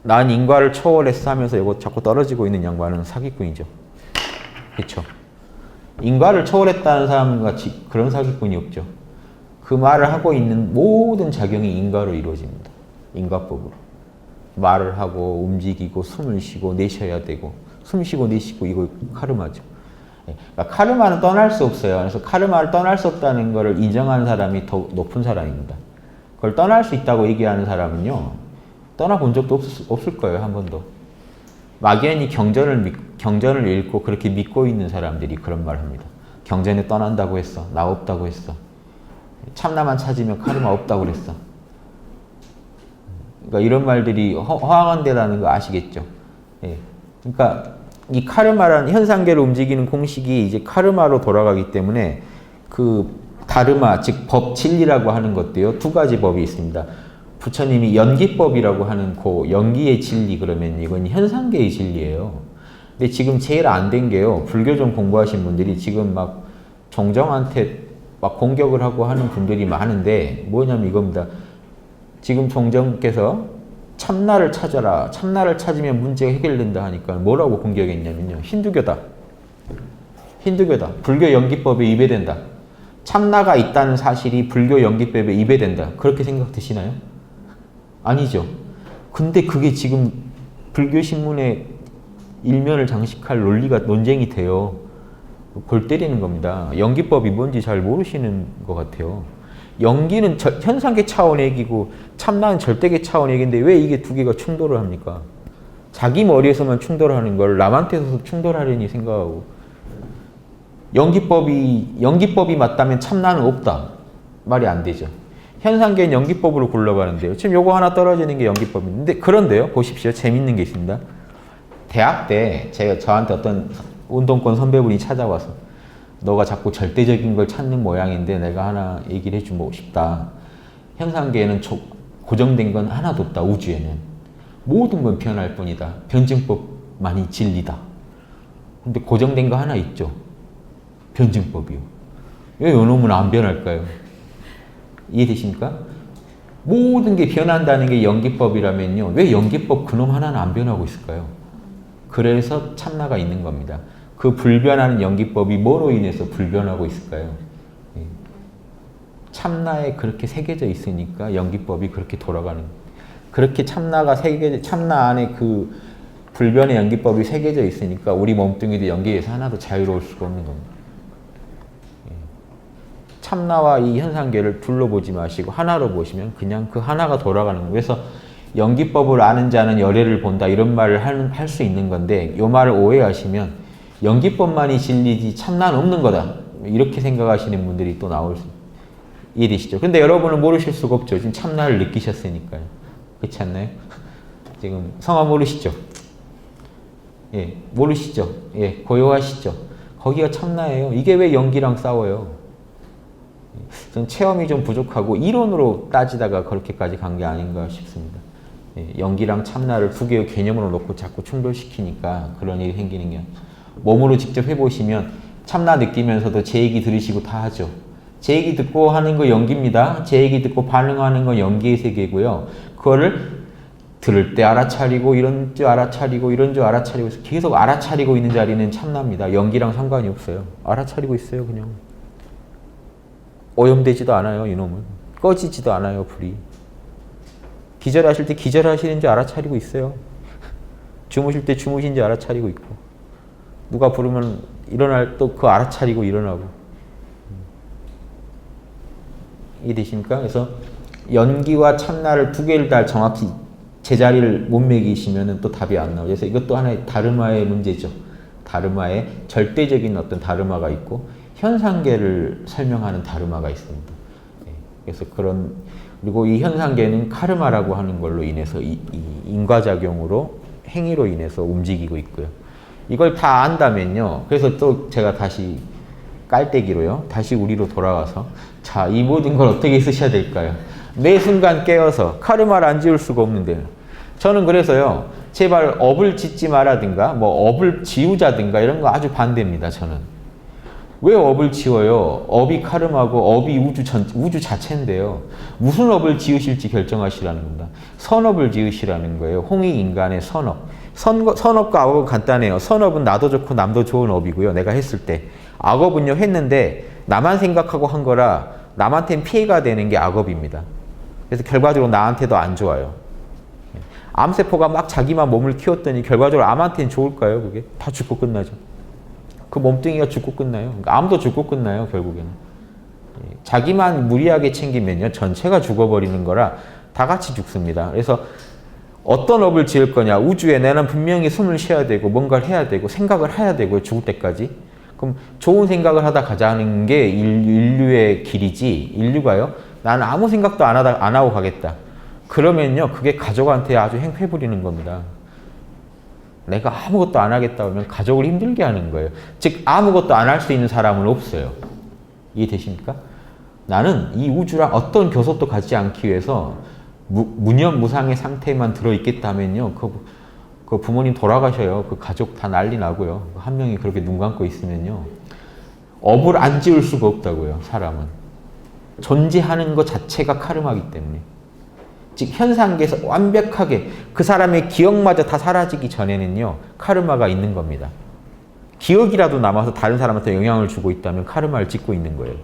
난 인과를 초월했어 하면서 이거 자꾸 떨어지고 있는 양반은 사기꾼이죠. 그렇죠? 인과를 초월했다는 사람과 그런 사기꾼이 없죠. 그 말을 하고 있는 모든 작용이 인과로 이루어집니다. 인과법으로. 말을 하고 움직이고 숨을 쉬고 내쉬어야 되고 숨 쉬고 내쉬고 이거 카르마죠. 그러니까 카르마는 떠날 수 없어요. 그래서 카르마를 떠날 수 없다는 것을 인정하는 사람이 더 높은 사람입니다. 그걸 떠날 수 있다고 얘기하는 사람은요. 떠나본 적도 없을 거예요. 한 번도. 막연히 경전을 읽고 그렇게 믿고 있는 사람들이 그런 말을 합니다. 경전에 떠난다고 했어. 나 없다고 했어. 참나만 찾으면 카르마 없다고 그랬어. 그러니까 이런 말들이 허황한데라는 거 아시겠죠? 예. 그러니까 이 카르마라는 현상계를 움직이는 공식이 이제 카르마로 돌아가기 때문에 그 다르마, 즉 법, 진리라고 하는 것도요. 두 가지 법이 있습니다. 부처님이 연기법이라고 하는 그 연기의 진리 그러면 이건 현상계의 진리예요. 근데 지금 제일 안 된 게요. 불교 좀 공부하신 분들이 지금 막 종정한테 막 공격을 하고 하는 분들이 많은데 뭐냐면 이겁니다. 지금 종정께서 참나를 찾아라. 참나를 찾으면 문제가 해결된다 하니까 뭐라고 공격했냐면요. 힌두교다. 힌두교다. 불교 연기법에 위배된다. 참나가 있다는 사실이 불교 연기법에 위배된다. 그렇게 생각 드시나요? 아니죠. 근데 그게 지금 불교 신문에 일면을 장식할 논쟁이 돼요. 골 때리는 겁니다. 연기법이 뭔지 잘 모르시는 것 같아요. 연기는 현상계 차원의 얘기고 참나는 절대계 차원의 얘기인데 왜 이게 두 개가 충돌을 합니까? 자기 머리에서만 충돌하는 걸 남한테서 충돌하려니 생각하고 연기법이 맞다면 참나는 없다. 말이 안 되죠. 현상계는 연기법으로 굴러가는데요. 지금 요거 하나 떨어지는 게 연기법인데 그런데요. 보십시오. 재밌는 게 있습니다. 대학 때 저한테 어떤 운동권 선배분이 찾아와서 너가 자꾸 절대적인 걸 찾는 모양인데 내가 하나 얘기를 해주고 싶다. 현상계에는 고정된 건 하나도 없다. 우주에는. 모든 건 변할 뿐이다. 변증법만이 진리다. 근데 고정된 거 하나 있죠. 변증법이요. 왜 요놈은 안 변할까요? 이해되십니까? 모든 게 변한다는 게 연기법이라면요. 왜 연기법 그놈 하나는 안 변하고 있을까요? 그래서 참나가 있는 겁니다. 그 불변하는 연기법이 뭐로 인해서 불변하고 있을까요? 참나에 그렇게 새겨져 있으니까 연기법이 그렇게 돌아가는 그렇게 참나 안에 그 불변의 연기법이 새겨져 있으니까 우리 몸뚱이도 연기에서 하나도 자유로울 수가 없는 겁니다. 참나와 이 현상계를 둘러보지 마시고 하나로 보시면 그냥 그 하나가 돌아가는 거예요. 그래서 연기법을 아는 자는 열애를 본다 이런 말을 할 수 있는 건데 이 말을 오해하시면 연기법만이 진리지 참나는 없는 거다. 이렇게 생각하시는 분들이 또 나올 수 이해되시죠? 근데 여러분은 모르실 수가 없죠. 지금 참나를 느끼셨으니까요. 그렇지 않나요? 지금 성화 모르시죠? 예, 모르시죠? 예, 고요하시죠? 거기가 참나예요. 이게 왜 연기랑 싸워요? 전 체험이 좀 부족하고 이론으로 따지다가 그렇게까지 간 게 아닌가 싶습니다. 예, 연기랑 참나를 두 개의 개념으로 놓고 자꾸 충돌시키니까 그런 일이 생기는 게 몸으로 직접 해보시면 참나 느끼면서도 제 얘기 들으시고 다 하죠. 제 얘기 듣고 하는 거 연기입니다. 제 얘기 듣고 반응하는 건 연기의 세계고요. 그거를 들을 때 알아차리고 이런 줄 알아차리고 이런 줄 알아차리고 계속 알아차리고 있는 자리는 참나입니다. 연기랑 상관이 없어요. 알아차리고 있어요. 그냥. 오염되지도 않아요. 이놈은. 꺼지지도 않아요. 불이. 기절하실 때 기절하시는지 알아차리고 있어요. 주무실 때 주무신지 알아차리고 있고 누가 부르면 일어날 또 그 알아차리고 일어나고 이해되십니까? 그래서 연기와 참나를 두 개를 다 정확히 제자리를 못 매기시면 또 답이 안 나오죠. 그래서 이것도 하나의 다르마의 문제죠. 다르마의 절대적인 어떤 다르마가 있고 현상계를 설명하는 다르마가 있습니다. 예, 그래서 그리고 이 현상계는 카르마라고 하는 걸로 인해서 이 인과작용으로 행위로 인해서 움직이고 있고요. 이걸 다 안다면요. 그래서 또 제가 다시 깔때기로요. 다시 우리로 돌아와서 자, 이 모든 걸 어떻게 쓰셔야 될까요? 매 순간 깨어서 카르마를 안 지울 수가 없는데 저는 그래서요. 제발 업을 짓지 마라든가 뭐 업을 지우자든가 이런 거 아주 반대입니다. 저는. 왜 업을 지워요? 업이 카르마고 업이 우주 자체인데요. 무슨 업을 지으실지 결정하시라는 겁니다. 선업을 지으시라는 거예요. 홍익인간의 선업. 선업과 악업은 간단해요. 선업은 나도 좋고 남도 좋은 업이고요. 내가 했을 때. 악업은요 했는데 나만 생각하고 한 거라 남한테는 피해가 되는 게 악업입니다. 그래서 결과적으로 나한테도 안 좋아요. 암세포가 막 자기만 몸을 키웠더니 결과적으로 암한테는 좋을까요? 그게 다 죽고 끝나죠. 그 몸뚱이가 죽고 끝나요. 그러니까 암도 죽고 끝나요. 결국에는. 자기만 무리하게 챙기면요 전체가 죽어버리는 거라 다 같이 죽습니다. 그래서 어떤 업을 지을 거냐. 우주에 나는 분명히 숨을 쉬어야 되고 뭔가를 해야 되고 생각을 해야 되고요. 죽을 때까지. 그럼 좋은 생각을 하다 가자는 게 인류의 길이지. 인류가요. 나는 아무 생각도 안 하고 가겠다. 그러면요. 그게 가족한테 아주 행패 부리는 겁니다. 내가 아무것도 안 하겠다 하면 가족을 힘들게 하는 거예요. 즉 아무것도 안 할 수 있는 사람은 없어요. 이해되십니까? 나는 이 우주랑 어떤 교섭도 갖지 않기 위해서 무념무상의 상태에만 들어있겠다면요. 그 부모님 돌아가셔요. 그 가족 다 난리 나고요. 한 명이 그렇게 눈 감고 있으면요. 업을 안 지을 수가 없다고요. 사람은. 존재하는 것 자체가 카르마이기 때문에. 즉 현상계에서 완벽하게 그 사람의 기억마저 다 사라지기 전에는요. 카르마가 있는 겁니다. 기억이라도 남아서 다른 사람한테 영향을 주고 있다면 카르마를 짓고 있는 거예요.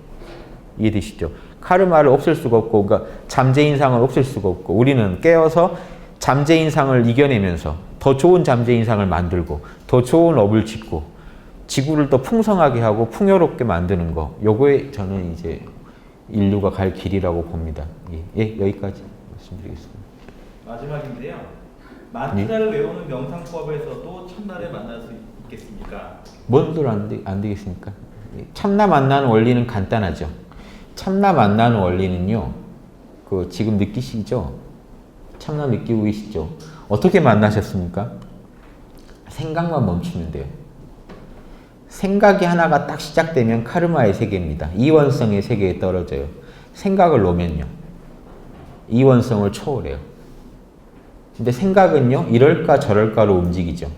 이해되시죠? 카르마를 없앨 수가 없고 그러니까 잠재인상을 없앨 수가 없고 우리는 깨어서 잠재인상을 이겨내면서 더 좋은 잠재인상을 만들고 더 좋은 업을 짓고 지구를 더 풍성하게 하고 풍요롭게 만드는 거 요거에 저는 이제 인류가 갈 길이라고 봅니다. 예, 여기까지 말씀드리겠습니다. 마지막인데요. 만트라를 외우는 명상법에서도 참나를 만날 수 있겠습니까? 뭔들 안 되겠습니까? 참나 만나는 원리는 간단하죠. 참나 만나는 원리는요. 그 지금 느끼시죠? 참나 느끼고 계시죠? 어떻게 만나셨습니까? 생각만 멈추면 돼요. 생각이 하나가 딱 시작되면 카르마의 세계입니다. 이원성의 세계에 떨어져요. 생각을 놓으면요. 이원성을 초월해요. 근데 생각은요. 이럴까 저럴까로 움직이죠.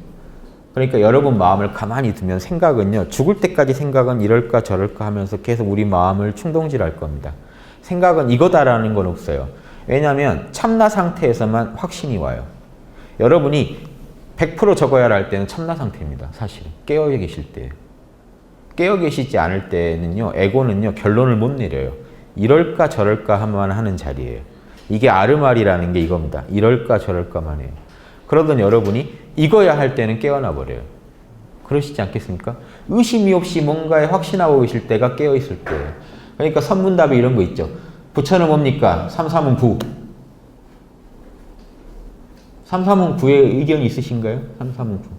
그러니까 여러분 마음을 가만히 두면 생각은요. 죽을 때까지 생각은 이럴까 저럴까 하면서 계속 우리 마음을 충동질할 겁니다. 생각은 이거다라는 건 없어요. 왜냐하면 참나 상태에서만 확신이 와요. 여러분이 100% 적어야 할 때는 참나 상태입니다. 사실은. 깨어 계실 때예요. 깨어 계시지 않을 때는요. 에고는요. 결론을 못 내려요. 이럴까 저럴까 하면 하는 자리예요. 이게 아르말이라는 게 이겁니다. 이럴까 저럴까만 해요. 그러던 여러분이 이거야 할 때는 깨어나 버려요. 그러시지 않겠습니까? 의심이 없이 뭔가에 확신하고 계실 때가 깨어 있을 때예요. 그러니까 선문답에 이런 거 있죠. 부처는 뭡니까? 삼삼은 부. 삼삼은 부에 의견이 있으신가요? 삼삼은 부.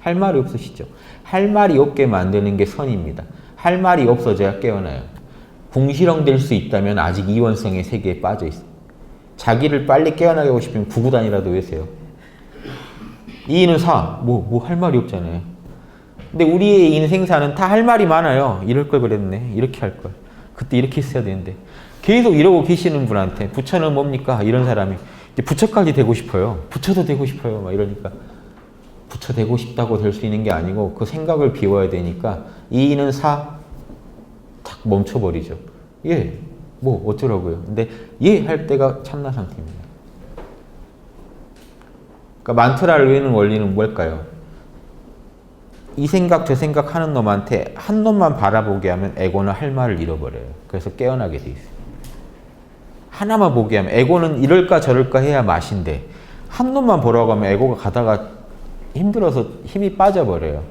할 말이 없으시죠? 할 말이 없게 만드는 게 선입니다. 할 말이 없어져야 깨어나요. 궁시렁될 수 있다면 아직 이원성의 세계에 빠져 있어요. 자기를 빨리 깨어나게 하고 싶으면 구구단이라도 외세요. 이는 사. 뭐 할 말이 없잖아요. 근데 우리의 인생사는 다 할 말이 많아요. 이럴 걸 그랬네. 이렇게 할 걸. 그때 이렇게 했어야 되는데. 계속 이러고 계시는 분한테 부처는 뭡니까? 이런 사람이 이제 부처까지 되고 싶어요. 부처도 되고 싶어요. 막 이러니까 부처 되고 싶다고 될 수 있는 게 아니고 그 생각을 비워야 되니까 이는 사. 탁 멈춰버리죠. 예. 뭐 어쩌라고요. 근데 예 할 때가 참나 상태입니다. 그러니까 만트라를 외우는 원리는 뭘까요? 이 생각 저 생각 하는 놈한테 한 놈만 바라보게 하면 에고는 할 말을 잃어버려요. 그래서 깨어나게 돼 있어요. 하나만 보게 하면 에고는 이럴까 저럴까 해야 맛인데 한 놈만 보라고 하면 에고가 가다가 힘들어서 힘이 빠져버려요.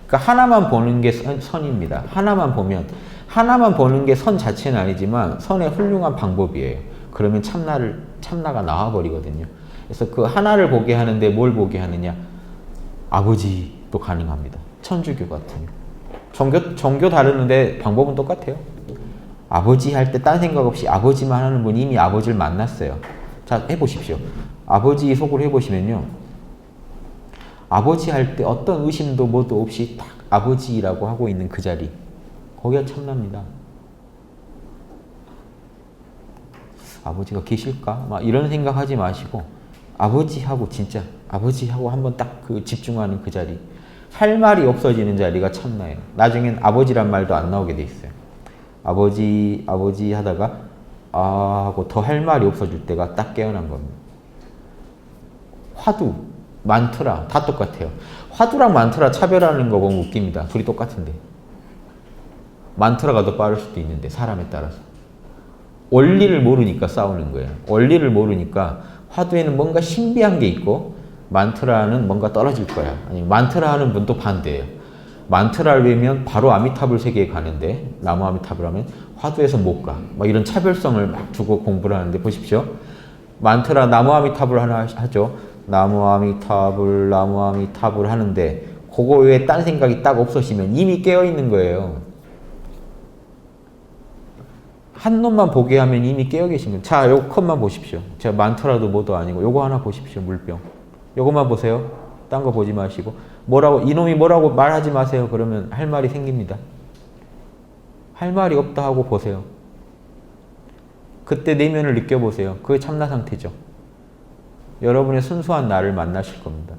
그러니까 하나만 보는 게 선입니다. 하나만 보는 게 선 자체는 아니지만 선의 훌륭한 방법이에요. 그러면 참나가 나와버리거든요. 그래서 그 하나를 보게 하는데 뭘 보게 하느냐? 아버지도 가능합니다. 천주교 같은 종교 다르는데 방법은 똑같아요. 아버지 할 때 딴 생각 없이 아버지만 하는 분 이미 아버지를 만났어요. 자, 해보십시오. 아버지 속으로 해보시면요. 아버지 할 때 어떤 의심도 뭐도 없이 딱 아버지라고 하고 있는 그 자리. 거기가 참납니다. 아버지가 계실까? 막 이런 생각하지 마시고 아버지하고 진짜 아버지하고 한번 딱 그 집중하는 그 자리. 할 말이 없어지는 자리가 참나예요. 나중엔 아버지란 말도 안 나오게 돼 있어요. 아버지 하다가 하고 더 할 말이 없어질 때가 딱 깨어난 겁니다. 화두, 만트라 다 똑같아요. 화두랑 만트라 차별하는 거 보면 웃깁니다. 둘이 똑같은데. 만트라가 더 빠를 수도 있는데 사람에 따라서. 원리를 모르니까 싸우는 거예요. 원리를 모르니까 화두에는 뭔가 신비한 게 있고 만트라는 뭔가 떨어질 거야. 아니 만트라 하는 분도 반대예요. 만트라를 외우면 바로 아미타불 세계에 가는데 나무 아미타불 하면 화두에서 못 가. 막 이런 차별성을 막 두고 공부를 하는데 보십시오. 만트라 나무 아미타불 하나 하죠. 나무 아미타불 나무 아미타불 하는데 그거 외에 딴 생각이 딱 없어지면 이미 깨어 있는 거예요. 한 놈만 보게 하면 이미 깨어 계신 거예요. 자, 요 컷만 보십시오. 제가 만트라도 뭐도 아니고 요거 하나 보십시오. 물병. 요것만 보세요. 딴 거 보지 마시고 뭐라고 이놈이 뭐라고 말하지 마세요. 그러면 할 말이 생깁니다. 할 말이 없다 하고 보세요. 그때 내면을 느껴보세요. 그게 참나 상태죠. 여러분의 순수한 나를 만나실 겁니다.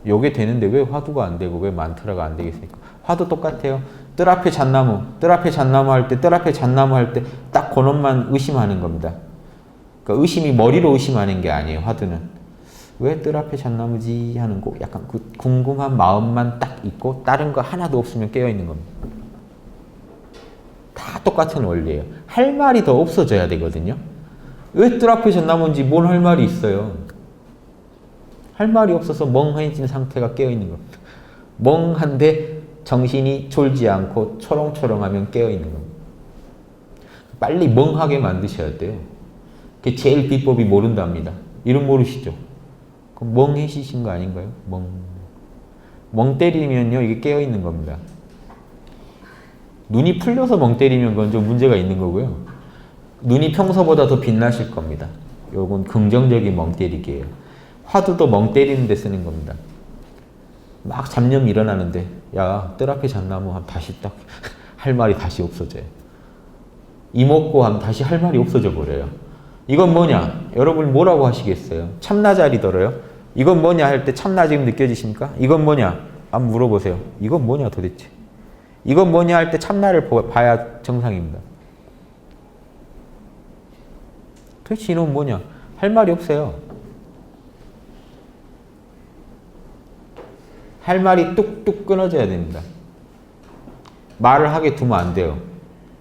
요게 되는데 왜 화두가 안 되고 왜 만트라가 안 되겠습니까? 화두 똑같아요. 뜰 앞에 잣나무 할 때 뜰 앞에 잣나무 할 때 딱 그놈만 의심하는 겁니다. 그러니까 의심이 머리로 의심하는 게 아니에요. 화두는. 왜 뜰 앞에 잣나무지 하는 거 약간 그 궁금한 마음만 딱 있고 다른 거 하나도 없으면 깨어있는 겁니다. 다 똑같은 원리예요. 할 말이 더 없어져야 되거든요. 왜 뜰 앞에 잣나무인지 뭔 할 말이 있어요. 할 말이 없어서 멍해진 상태가 깨어있는 겁니다. 멍한데 정신이 졸지 않고 초롱초롱하면 깨어있는 겁니다. 빨리 멍하게 만드셔야 돼요. 그게 제일 비법이 모른답니다. 이름 모르시죠? 그럼 멍해지신 거 아닌가요? 멍 때리면요 이게 깨어있는 겁니다. 눈이 풀려서 멍 때리면 그건 좀 문제가 있는 거고요. 눈이 평소보다 더 빛나실 겁니다. 요건 긍정적인 멍 때리기예요. 화두도 멍 때리는 데 쓰는 겁니다. 막 잡념이 일어나는데 야, 뜰 앞에 잣나무 하면 다시 딱 할 말이 다시 없어져요. 이먹고 하면 다시 할 말이 없어져 버려요. 이건 뭐냐? 여러분 뭐라고 하시겠어요? 참나 자리더러요? 이건 뭐냐 할 때 참나 지금 느껴지십니까? 이건 뭐냐? 한번 물어보세요. 이건 뭐냐 도대체? 이건 뭐냐 할 때 참나를 봐야 정상입니다. 도대체 이놈은 뭐냐? 할 말이 없어요. 할 말이 뚝뚝 끊어져야 됩니다. 말을 하게 두면 안 돼요.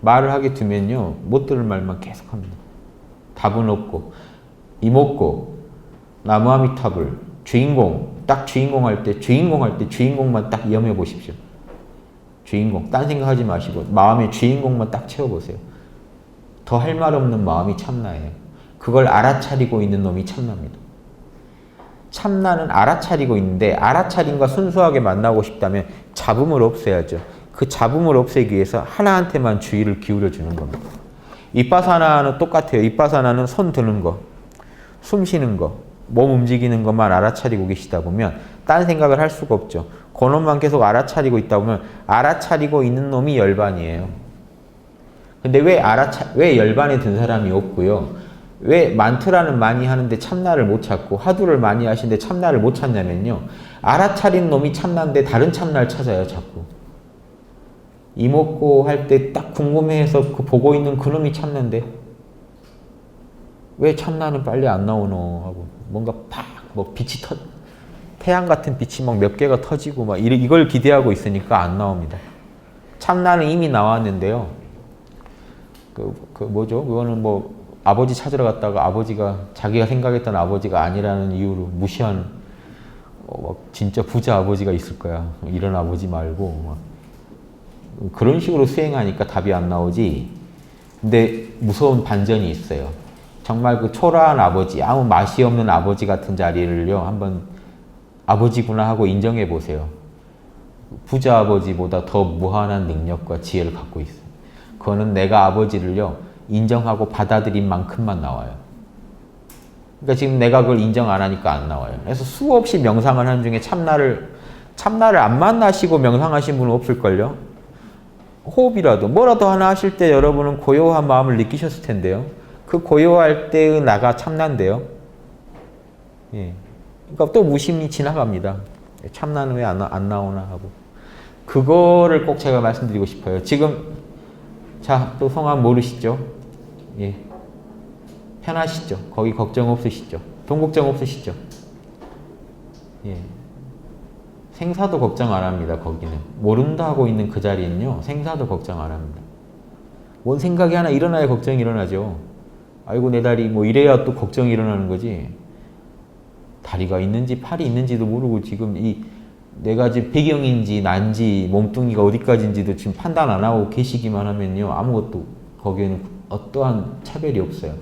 말을 하게 두면요 못 들을 말만 계속합니다. 답은 없고 이먹고 나무아미타불 주인공 딱 주인공 할 때 주인공만 딱 이염해 보십시오. 주인공 딴 생각하지 마시고 마음의 주인공만 딱 채워보세요. 더 할 말 없는 마음이 참나예요. 그걸 알아차리고 있는 놈이 참나입니다. 참나는 알아차리고 있는데 알아차림과 순수하게 만나고 싶다면 잡음을 없애야죠. 그 잡음을 없애기 위해서 하나한테만 주의를 기울여 주는 겁니다. 이빠사나는 똑같아요. 이빠사나는 손 드는 거, 숨 쉬는 거, 몸 움직이는 것만 알아차리고 계시다 보면 딴 생각을 할 수가 없죠. 그놈만 계속 알아차리고 있다 보면 알아차리고 있는 놈이 열반이에요. 근데 왜 열반에 든 사람이 없고요. 왜 만트라는 많이 하는데 참나를 못 찾고 화두를 많이 하시는데 참나를 못 찾냐면요. 알아차린 놈이 참나인데 다른 참나를 찾아요. 자꾸. 이먹고 할 때 딱 궁금해해서 그 보고 있는 그놈이 참나인데 왜 참나는 빨리 안 나오노 하고 뭔가 팍 뭐 태양 같은 빛이 막 몇 개가 터지고 막 이걸 기대하고 있으니까 안 나옵니다. 참나는 이미 나왔는데요. 뭐죠? 그거는 뭐 아버지 찾으러 갔다가 아버지가 자기가 생각했던 아버지가 아니라는 이유로 무시하는 진짜 부자 아버지가 있을 거야. 이런 아버지 말고 그런 식으로 수행하니까 답이 안 나오지. 근데 무서운 반전이 있어요. 정말 그 초라한 아버지, 아무 맛이 없는 아버지 같은 자리를요, 한번 아버지구나 하고 인정해 보세요. 부자 아버지보다 더 무한한 능력과 지혜를 갖고 있어요. 그거는 내가 아버지를요, 인정하고 받아들인 만큼만 나와요. 그러니까 지금 내가 그걸 인정 안 하니까 안 나와요. 그래서 수없이 명상을 하는 중에 참나를 안 만나시고 명상하신 분은 없을걸요? 호흡이라도, 뭐라도 하나 하실 때 여러분은 고요한 마음을 느끼셨을 텐데요. 그 고요할 때의 나가 참나인데요. 예. 그러니까 또 무심히 지나갑니다. 참나는 왜 안 나오나 하고. 그거를 꼭 제가 말씀드리고 싶어요. 지금, 자, 또 성함 모르시죠? 예. 편하시죠? 거기 걱정 없으시죠? 돈 걱정 없으시죠? 예. 생사도 걱정 안 합니다, 거기는. 모른다 하고 있는 그 자리는요, 생사도 걱정 안 합니다. 뭔 생각이 하나 일어나야 걱정이 일어나죠. 아이고, 내 다리, 뭐 이래야 또 걱정이 일어나는 거지. 다리가 있는지 팔이 있는지도 모르고 지금 이 내가 지금 배경인지 난지 몸뚱이가 어디까지인지도 지금 판단 안 하고 계시기만 하면요, 아무것도 거기에는 어떠한 차별이 없어요.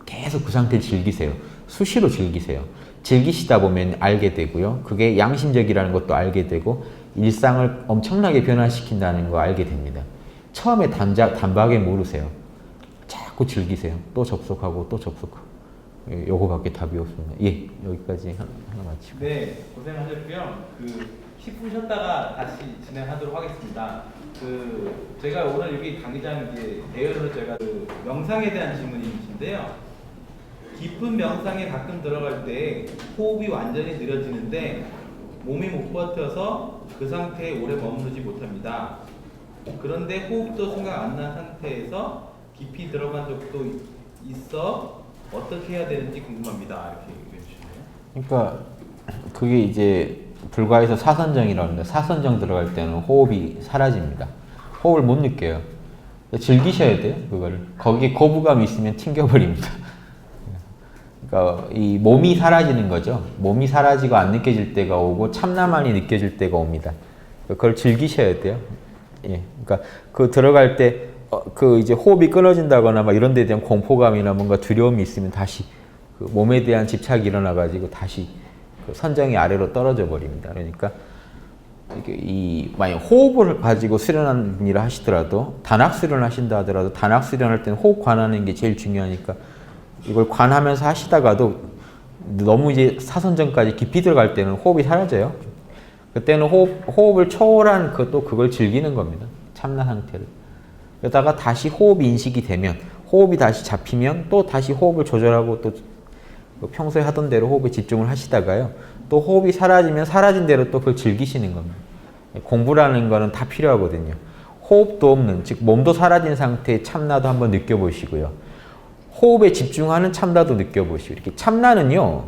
계속 그 상태를 즐기세요. 수시로 즐기세요. 즐기시다 보면 알게 되고요. 그게 양심적이라는 것도 알게 되고 일상을 엄청나게 변화시킨다는 거 알게 됩니다. 처음에 단박에 모르세요. 자꾸 즐기세요. 또 접속하고 또 접속하고. 예, 요거밖에 답이 없습니다. 예, 여기까지 하나 마치고. 네, 고생하셨고요. 10분 쉬었다가 다시 진행하도록 하겠습니다. 제가 오늘 여기 강의장 이제 대여로 제가 명상에 대한 질문이신데요. 깊은 명상에 가끔 들어갈 때 호흡이 완전히 느려지는데 몸이 못 버텨서 그 상태에 오래 머무르지 못합니다. 그런데 호흡도 생각 안 난 상태에서 깊이 들어간 적도 있어 어떻게 해야 되는지 궁금합니다. 이렇게 얘기해 주시네요. 그러니까 그게 이제 불가에서 사선정이라고 합니다. 사선정 들어갈 때는 호흡이 사라집니다. 호흡을 못 느껴요. 즐기셔야 돼요, 그거를. 거기에 거부감이 있으면 튕겨버립니다. 그러니까 이 몸이 사라지는 거죠. 몸이 사라지고 안 느껴질 때가 오고 참나만이 느껴질 때가 옵니다. 그걸 즐기셔야 돼요. 예. 그러니까 그 들어갈 때 이제 호흡이 끊어진다거나 막 이런 데 대한 공포감이나 뭔가 두려움이 있으면 다시 그 몸에 대한 집착이 일어나 가지고 다시 그 선정이 아래로 떨어져 버립니다. 그러니까 이게 만약 호흡을 가지고 수련하는 분이라 하시더라도 단학 수련을 하신다 하더라도 단학 수련할 때는 호흡 관하는 게 제일 중요하니까 이걸 관하면서 하시다가도 너무 이제 사선정까지 깊이 들어갈 때는 호흡이 사라져요. 그때는 호흡을 초월한 그걸 즐기는 겁니다. 참나 상태를. 그러다가 다시 호흡 인식이 되면, 호흡이 다시 잡히면 또 다시 호흡을 조절하고 또 평소에 하던 대로 호흡에 집중을 하시다가요. 또 호흡이 사라지면 사라진 대로 또 그걸 즐기시는 겁니다. 공부라는 거는 다 필요하거든요. 호흡도 없는, 즉 몸도 사라진 상태의 참나도 한번 느껴보시고요. 호흡에 집중하는 참나도 느껴보시고. 이렇게 참나는요,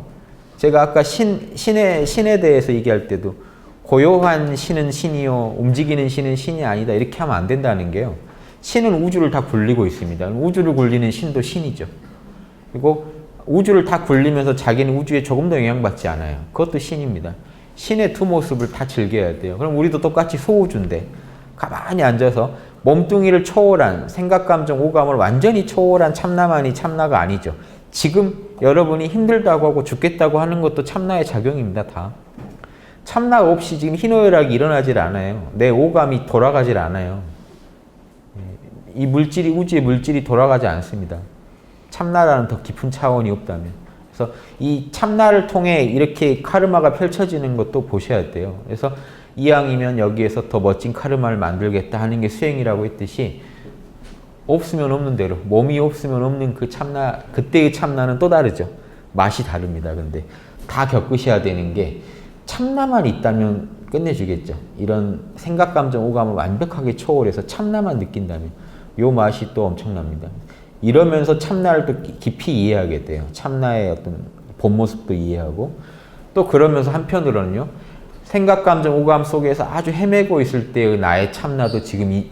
제가 아까 신에 대해서 얘기할 때도 고요한 신은 신이요, 움직이는 신은 신이 아니다, 이렇게 하면 안 된다는 게요. 신은 우주를 다 굴리고 있습니다. 우주를 굴리는 신도 신이죠. 그리고 우주를 다 굴리면서 자기는 우주에 조금 더 영향받지 않아요. 그것도 신입니다. 신의 두 모습을 다 즐겨야 돼요. 그럼 우리도 똑같이 소우주인데 가만히 앉아서 몸뚱이를 초월한 생각, 감정, 오감을 완전히 초월한 참나만이 참나가 아니죠. 지금 여러분이 힘들다고 하고 죽겠다고 하는 것도 참나의 작용입니다. 다. 참나 없이 지금 희노애락이 일어나질 않아요. 내 오감이 돌아가질 않아요. 이 물질이, 우주의 물질이 돌아가지 않습니다. 참나라는 더 깊은 차원이 없다면. 그래서 이 참나를 통해 이렇게 카르마가 펼쳐지는 것도 보셔야 돼요. 그래서 이왕이면 여기에서 더 멋진 카르마를 만들겠다 하는 게 수행이라고 했듯이 없으면 없는 대로, 몸이 없으면 없는 그 참나, 그때의 참나는 또 다르죠. 맛이 다릅니다. 근데 다 겪으셔야 되는 게 참나만 있다면 끝내주겠죠. 이런 생각, 감정, 오감을 완벽하게 초월해서 참나만 느낀다면 요 맛이 또 엄청납니다. 이러면서 참나를 또 깊이 이해하게 돼요. 참나의 어떤 본 모습도 이해하고 또 그러면서 한편으로는요. 생각, 감정, 오감 속에서 아주 헤매고 있을 때의 나의 참나도 지금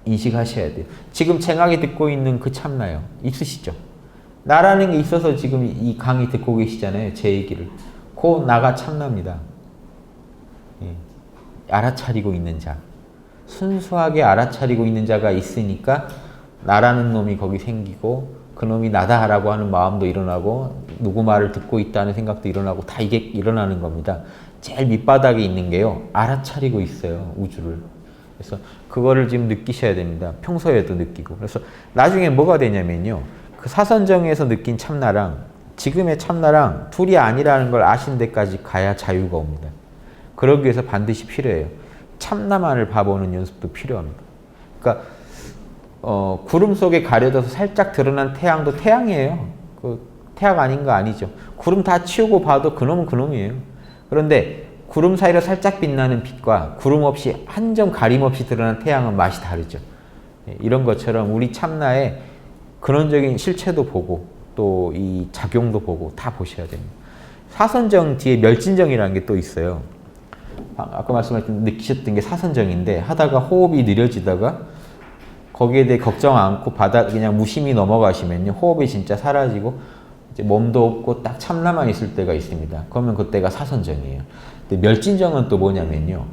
인식하셔야 돼요. 지금 생각이 듣고 있는 그 참나요. 있으시죠? 나라는 게 있어서 지금 이 강의 듣고 계시잖아요. 제 얘기를. 그 나가 참나입니다. 예. 알아차리고 있는 자. 순수하게 알아차리고 있는 자가 있으니까 나라는 놈이 거기 생기고 그놈이 나다라고 하는 마음도 일어나고 누구 말을 듣고 있다는 생각도 일어나고 다 이게 일어나는 겁니다. 제일 밑바닥에 있는 게요. 알아차리고 있어요. 우주를. 그래서 그거를 지금 느끼셔야 됩니다. 평소에도 느끼고. 그래서 나중에 뭐가 되냐면요. 그 사선정에서 느낀 참나랑 지금의 참나랑 둘이 아니라는 걸 아신 데까지 가야 자유가 옵니다. 그러기 위해서 반드시 필요해요. 참나만을 바보는 연습도 필요합니다. 그러니까 구름 속에 가려져서 살짝 드러난 태양도 태양이에요. 그 태양 아닌 거 아니죠. 구름 다 치우고 봐도 그놈은 그놈이에요. 그런데 구름 사이로 살짝 빛나는 빛과 구름 없이 한 점 가림 없이 드러난 태양은 맛이 다르죠. 이런 것처럼 우리 참나의 근원적인 실체도 보고 또 이 작용도 보고 다 보셔야 됩니다. 사선정 뒤에 멸진정이라는 게 또 있어요. 아까 말씀하신 느끼셨던 게 사선정인데 하다가 호흡이 느려지다가 거기에 대해 걱정 않고 그냥 무심히 넘어가시면요. 호흡이 진짜 사라지고 이제 몸도 없고 딱 참나만 있을 때가 있습니다. 그러면 그때가 사선정이에요. 근데 멸진정은 또 뭐냐면요.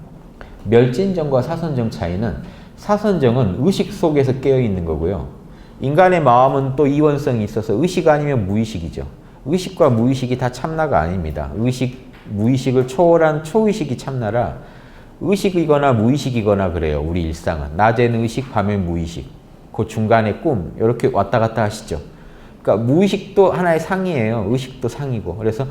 멸진정과 사선정 차이는 사선정은 의식 속에서 깨어있는 거고요. 인간의 마음은 또 이원성이 있어서 의식 아니면 무의식이죠. 의식과 무의식이 다 참나가 아닙니다. 무의식을 초월한 초의식이 참나라 의식이거나 무의식이거나 그래요. 우리 일상은. 낮에는 의식, 밤엔 무의식. 그 중간에 꿈 이렇게 왔다 갔다 하시죠. 그러니까 무의식도 하나의 상이에요. 의식도 상이고. 그래서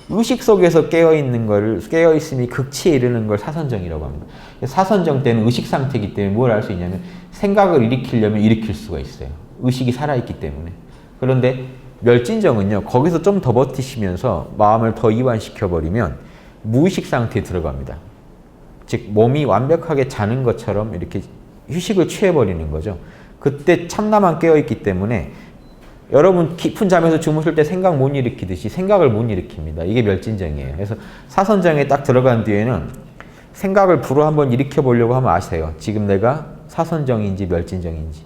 의식 속에서 깨어있음이 극치에 이르는 걸 사선정이라고 합니다. 사선정 때는 의식 상태이기 때문에 뭘 할 수 있냐면 생각을 일으키려면 일으킬 수가 있어요. 의식이 살아있기 때문에. 그런데 멸진정은요. 거기서 좀 더 버티시면서 마음을 더 이완시켜버리면 무의식 상태에 들어갑니다. 즉 몸이 완벽하게 자는 것처럼 이렇게 휴식을 취해버리는 거죠. 그때 참나만 깨어있기 때문에 여러분 깊은 잠에서 주무실 때 생각 못 일으키듯이 생각을 못 일으킵니다. 이게 멸진정이에요. 그래서 사선정에 딱 들어간 뒤에는 생각을 불어 한번 일으켜 보려고 하면 아세요. 지금 내가 사선정인지 멸진정인지.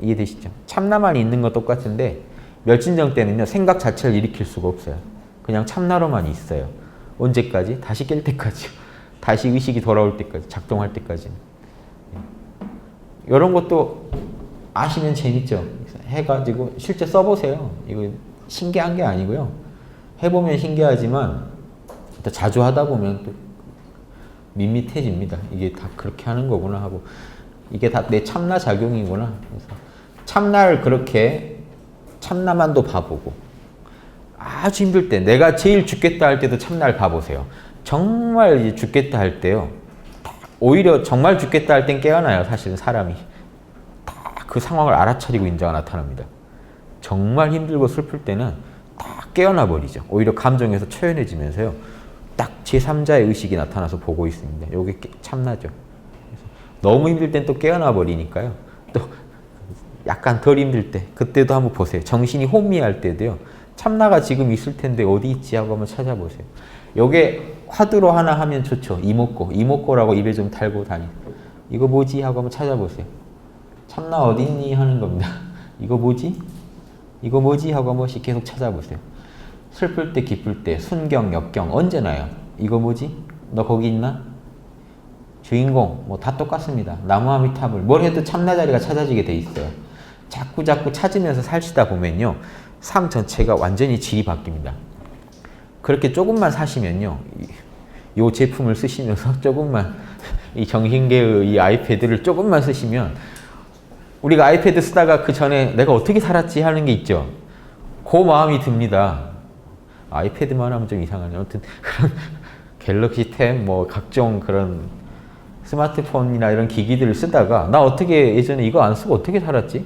이해되시죠? 참나만 있는 건 똑같은데 멸진정 때는요. 생각 자체를 일으킬 수가 없어요. 그냥 참나로만 있어요. 언제까지? 다시 깰 때까지요. 다시 의식이 돌아올 때까지, 작동할 때까지. 이런 것도 아시면 재밌죠. 해가지고 실제 써보세요. 이거 신기한 게 아니고요. 해보면 신기하지만 또 자주 하다 보면 또 밋밋해집니다. 이게 다 그렇게 하는 거구나 하고 이게 다 내 참나 작용이구나. 그래서 참나를 그렇게 참나만도 봐보고 아주 힘들 때 내가 제일 죽겠다 할 때도 참나를 봐보세요. 정말 이제 죽겠다 할 때요. 오히려 정말 죽겠다 할 땐 깨어나요. 사실은 사람이. 그 상황을 알아차리고 인자가 나타납니다. 정말 힘들고 슬플 때는 딱 깨어나 버리죠. 오히려 감정에서 초연해지면서요. 딱 제3자의 의식이 나타나서 보고 있습니다. 요게 참나죠. 너무 힘들 땐 또 깨어나 버리니까요. 또 약간 덜 힘들 때 그때도 한번 보세요. 정신이 혼미할 때도요. 참나가 지금 있을 텐데 어디 있지 하고 한번 찾아보세요. 요게 화두로 하나 하면 좋죠. 이목고라고 입에 좀 달고 다니세요. 이거 뭐지 하고 한번 찾아보세요. 참나 어디 있니 하는 겁니다. 이거 뭐지? 이거 뭐지? 하고 한 번씩 계속 찾아보세요. 슬플 때, 기쁠 때, 순경, 역경 언제나요? 이거 뭐지? 너 거기 있나? 주인공 뭐 다 똑같습니다. 나무아미타불 뭘 해도 참나 자리가 찾아지게 돼 있어요. 자꾸 찾으면서 살시다 보면요. 삶 전체가 완전히 질이 바뀝니다. 그렇게 조금만 사시면요. 이 제품을 쓰시면서 조금만 이 정신계의 이 아이패드를 조금만 쓰시면 우리가 아이패드 쓰다가 그 전에 내가 어떻게 살았지 하는 게 있죠. 그 마음이 듭니다. 아이패드만 하면 좀 이상하네요. 아무튼 그런 갤럭시 탭 뭐 각종 그런 스마트폰이나 이런 기기들을 쓰다가 나 어떻게 예전에 이거 안 쓰고 어떻게 살았지?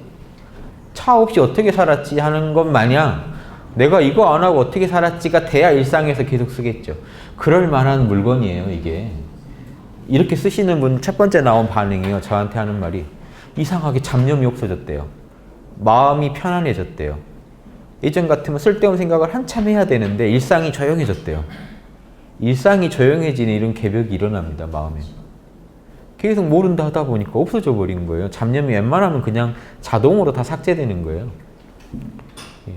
차 없이 어떻게 살았지 하는 것 마냥 내가 이거 안 하고 어떻게 살았지가 돼야 일상에서 계속 쓰겠죠. 그럴 만한 물건이에요, 이게. 이렇게 쓰시는 분 첫 번째 나온 반응이요. 저한테 하는 말이 이상하게 잡념이 없어졌대요. 마음이 편안해졌대요. 예전 같으면 쓸데없는 생각을 한참 해야 되는데 일상이 조용해졌대요. 일상이 조용해지는 이런 개벽이 일어납니다, 마음에. 계속 모른다 하다 보니까 없어져 버리는 거예요. 잡념이 웬만하면 그냥 자동으로 다 삭제되는 거예요. 예.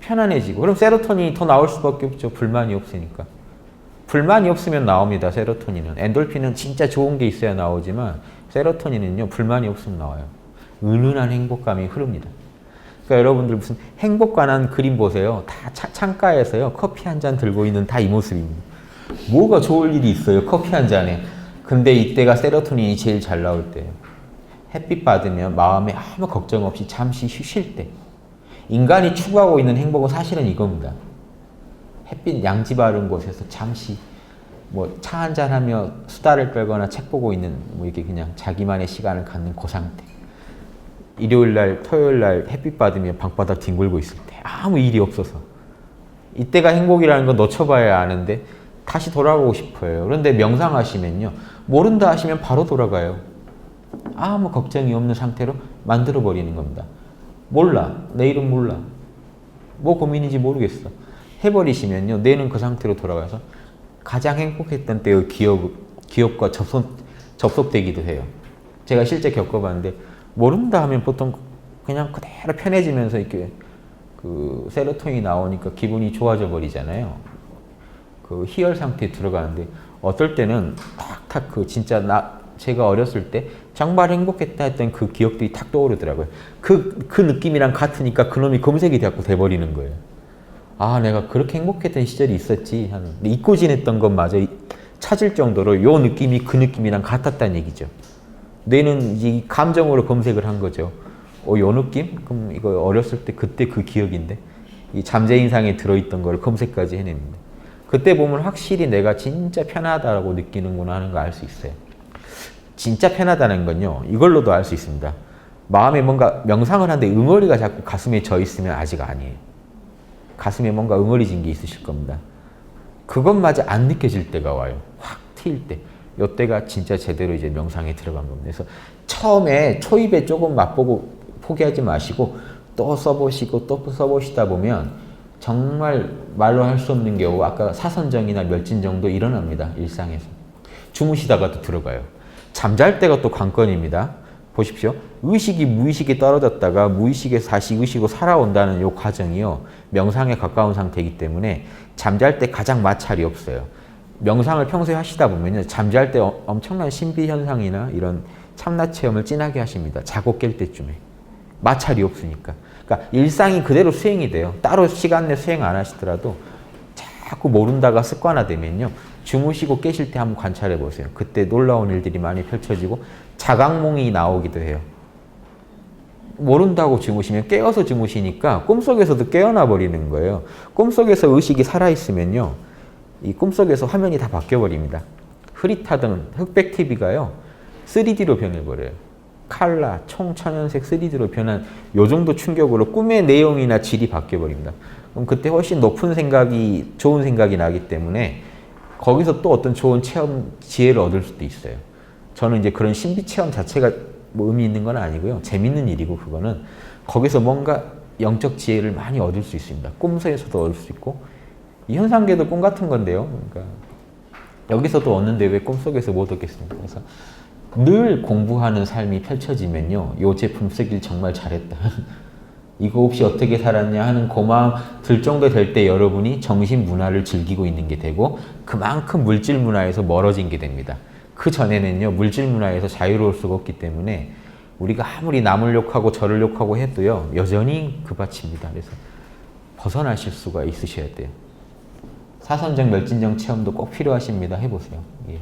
편안해지고. 그럼 세로토닌이 더 나올 수밖에 없죠. 불만이 없으니까. 불만이 없으면 나옵니다, 세로토닌은. 엔돌핀은 진짜 좋은 게 있어야 나오지만 세로토닌은요, 불만이 없으면 나와요. 은은한 행복감이 흐릅니다. 그러니까 여러분들 무슨 행복 관한 그림 보세요. 다 창가에서요. 커피 한 잔 들고 있는 다 이 모습입니다. 뭐가 좋을 일이 있어요. 커피 한 잔에. 근데 이때가 세로토닌이 제일 잘 나올 때예요. 햇빛 받으면 마음에 아무 걱정 없이 잠시 쉬실 때. 인간이 추구하고 있는 행복은 사실은 이겁니다. 햇빛 양지 바른 곳에서 잠시 뭐 차 한잔 하며 수다를 떨거나 책 보고 있는 뭐 이렇게 그냥 자기만의 시간을 갖는 그 상태. 일요일 날, 토요일 날 햇빛 받으며 방바닥 뒹굴고 있을 때 아무 일이 없어서 이때가 행복이라는 건 놓쳐봐야 아는데 다시 돌아가고 싶어요. 그런데 명상하시면요. 모른다 하시면 바로 돌아가요. 아무 걱정이 없는 상태로 만들어 버리는 겁니다. 몰라. 내일은 몰라. 뭐 고민인지 모르겠어. 해버리시면요. 내일은 그 상태로 돌아가서 가장 행복했던 때의 기억과 접속되기도 해요. 제가 실제 겪어봤는데 모른다 하면 보통 그냥 그대로 편해지면서 이렇게 그 세로토닌이 나오니까 기분이 좋아져 버리잖아요. 그 희열 상태에 들어가는데 어떨 때는 탁탁 그 진짜 제가 어렸을 때 정말 행복했다 했던 그 기억들이 탁 떠오르더라고요. 그 느낌이랑 같으니까 그놈이 검색이 돼버리는 거예요. 아, 내가 그렇게 행복했던 시절이 있었지 하는. 잊고 지냈던 것마저 찾을 정도로 요 느낌이 그 느낌이랑 같았다는 얘기죠. 뇌는 이 감정으로 검색을 한 거죠. 요 느낌? 그럼 이거 어렸을 때 그때 그 기억인데 이 잠재인상에 들어있던 걸 검색까지 해냅니다. 그때 보면 확실히 내가 진짜 편하다고 느끼는구나 하는 거 알 수 있어요. 진짜 편하다는 건요. 이걸로도 알 수 있습니다. 마음에 뭔가 명상을 하는데 응어리가 자꾸 가슴에 져 있으면 아직 아니에요. 가슴에 뭔가 응어리진 게 있으실 겁니다. 그것마저 안 느껴질 때가 와요. 확 트일 때. 요때가 진짜 제대로 이제 명상에 들어간 겁니다. 그래서 처음에 초입에 조금 맛보고 포기하지 마시고 또 써보시고 또 써보시다 보면 정말 말로 할 수 없는 경우 아까 사선정이나 멸진정도 일어납니다. 일상에서. 주무시다가도 들어가요. 잠잘 때가 또 관건입니다. 보십시오. 의식이 무의식에 떨어졌다가 무의식에서 다시 의식으로 살아온다는 이 과정이요. 명상에 가까운 상태이기 때문에 잠잘 때 가장 마찰이 없어요. 명상을 평소에 하시다 보면 잠잘 때 엄청난 신비현상이나 이런 참나 체험을 진하게 하십니다. 자고 깰 때쯤에. 마찰이 없으니까. 그러니까 일상이 그대로 수행이 돼요. 따로 시간 내 수행 안 하시더라도 자꾸 모른다가 습관화되면요. 주무시고 깨실 때 한번 관찰해 보세요. 그때 놀라운 일들이 많이 펼쳐지고 자각몽이 나오기도 해요. 모른다고 주무시면 깨어서 주무시니까 꿈속에서도 깨어나 버리는 거예요. 꿈속에서 의식이 살아있으면요. 이 꿈속에서 화면이 다 바뀌어 버립니다. 흐릿하던 흑백 TV가요. 3D로 변해버려요. 칼라, 총천연색 3D로 변한 요 정도 충격으로 꿈의 내용이나 질이 바뀌어 버립니다. 그럼 그때 훨씬 높은 생각이, 좋은 생각이 나기 때문에 거기서 또 어떤 좋은 체험, 지혜를 얻을 수도 있어요. 저는 이제 그런 신비 체험 자체가 뭐 의미 있는 건 아니고요. 재밌는 일이고 그거는 거기서 뭔가 영적 지혜를 많이 얻을 수 있습니다. 꿈속에서도 얻을 수 있고 이 현상계도 꿈 같은 건데요. 그러니까 여기서도 얻는데 왜 꿈속에서 못 얻겠습니까? 그래서 늘 공부하는 삶이 펼쳐지면요. 이 제품 쓰길 정말 잘했다. 이거 없이 어떻게 살았냐 하는 고마움 들 정도 될 때 여러분이 정신 문화를 즐기고 있는 게 되고 그만큼 물질 문화에서 멀어진 게 됩니다. 그 전에는요. 물질 문화에서 자유로울 수가 없기 때문에 우리가 아무리 남을 욕하고 저를 욕하고 해도요. 여전히 그 밭입니다. 그래서 벗어나실 수가 있으셔야 돼요. 사선정, 멸진정 체험도 꼭 필요하십니다. 해보세요. 예.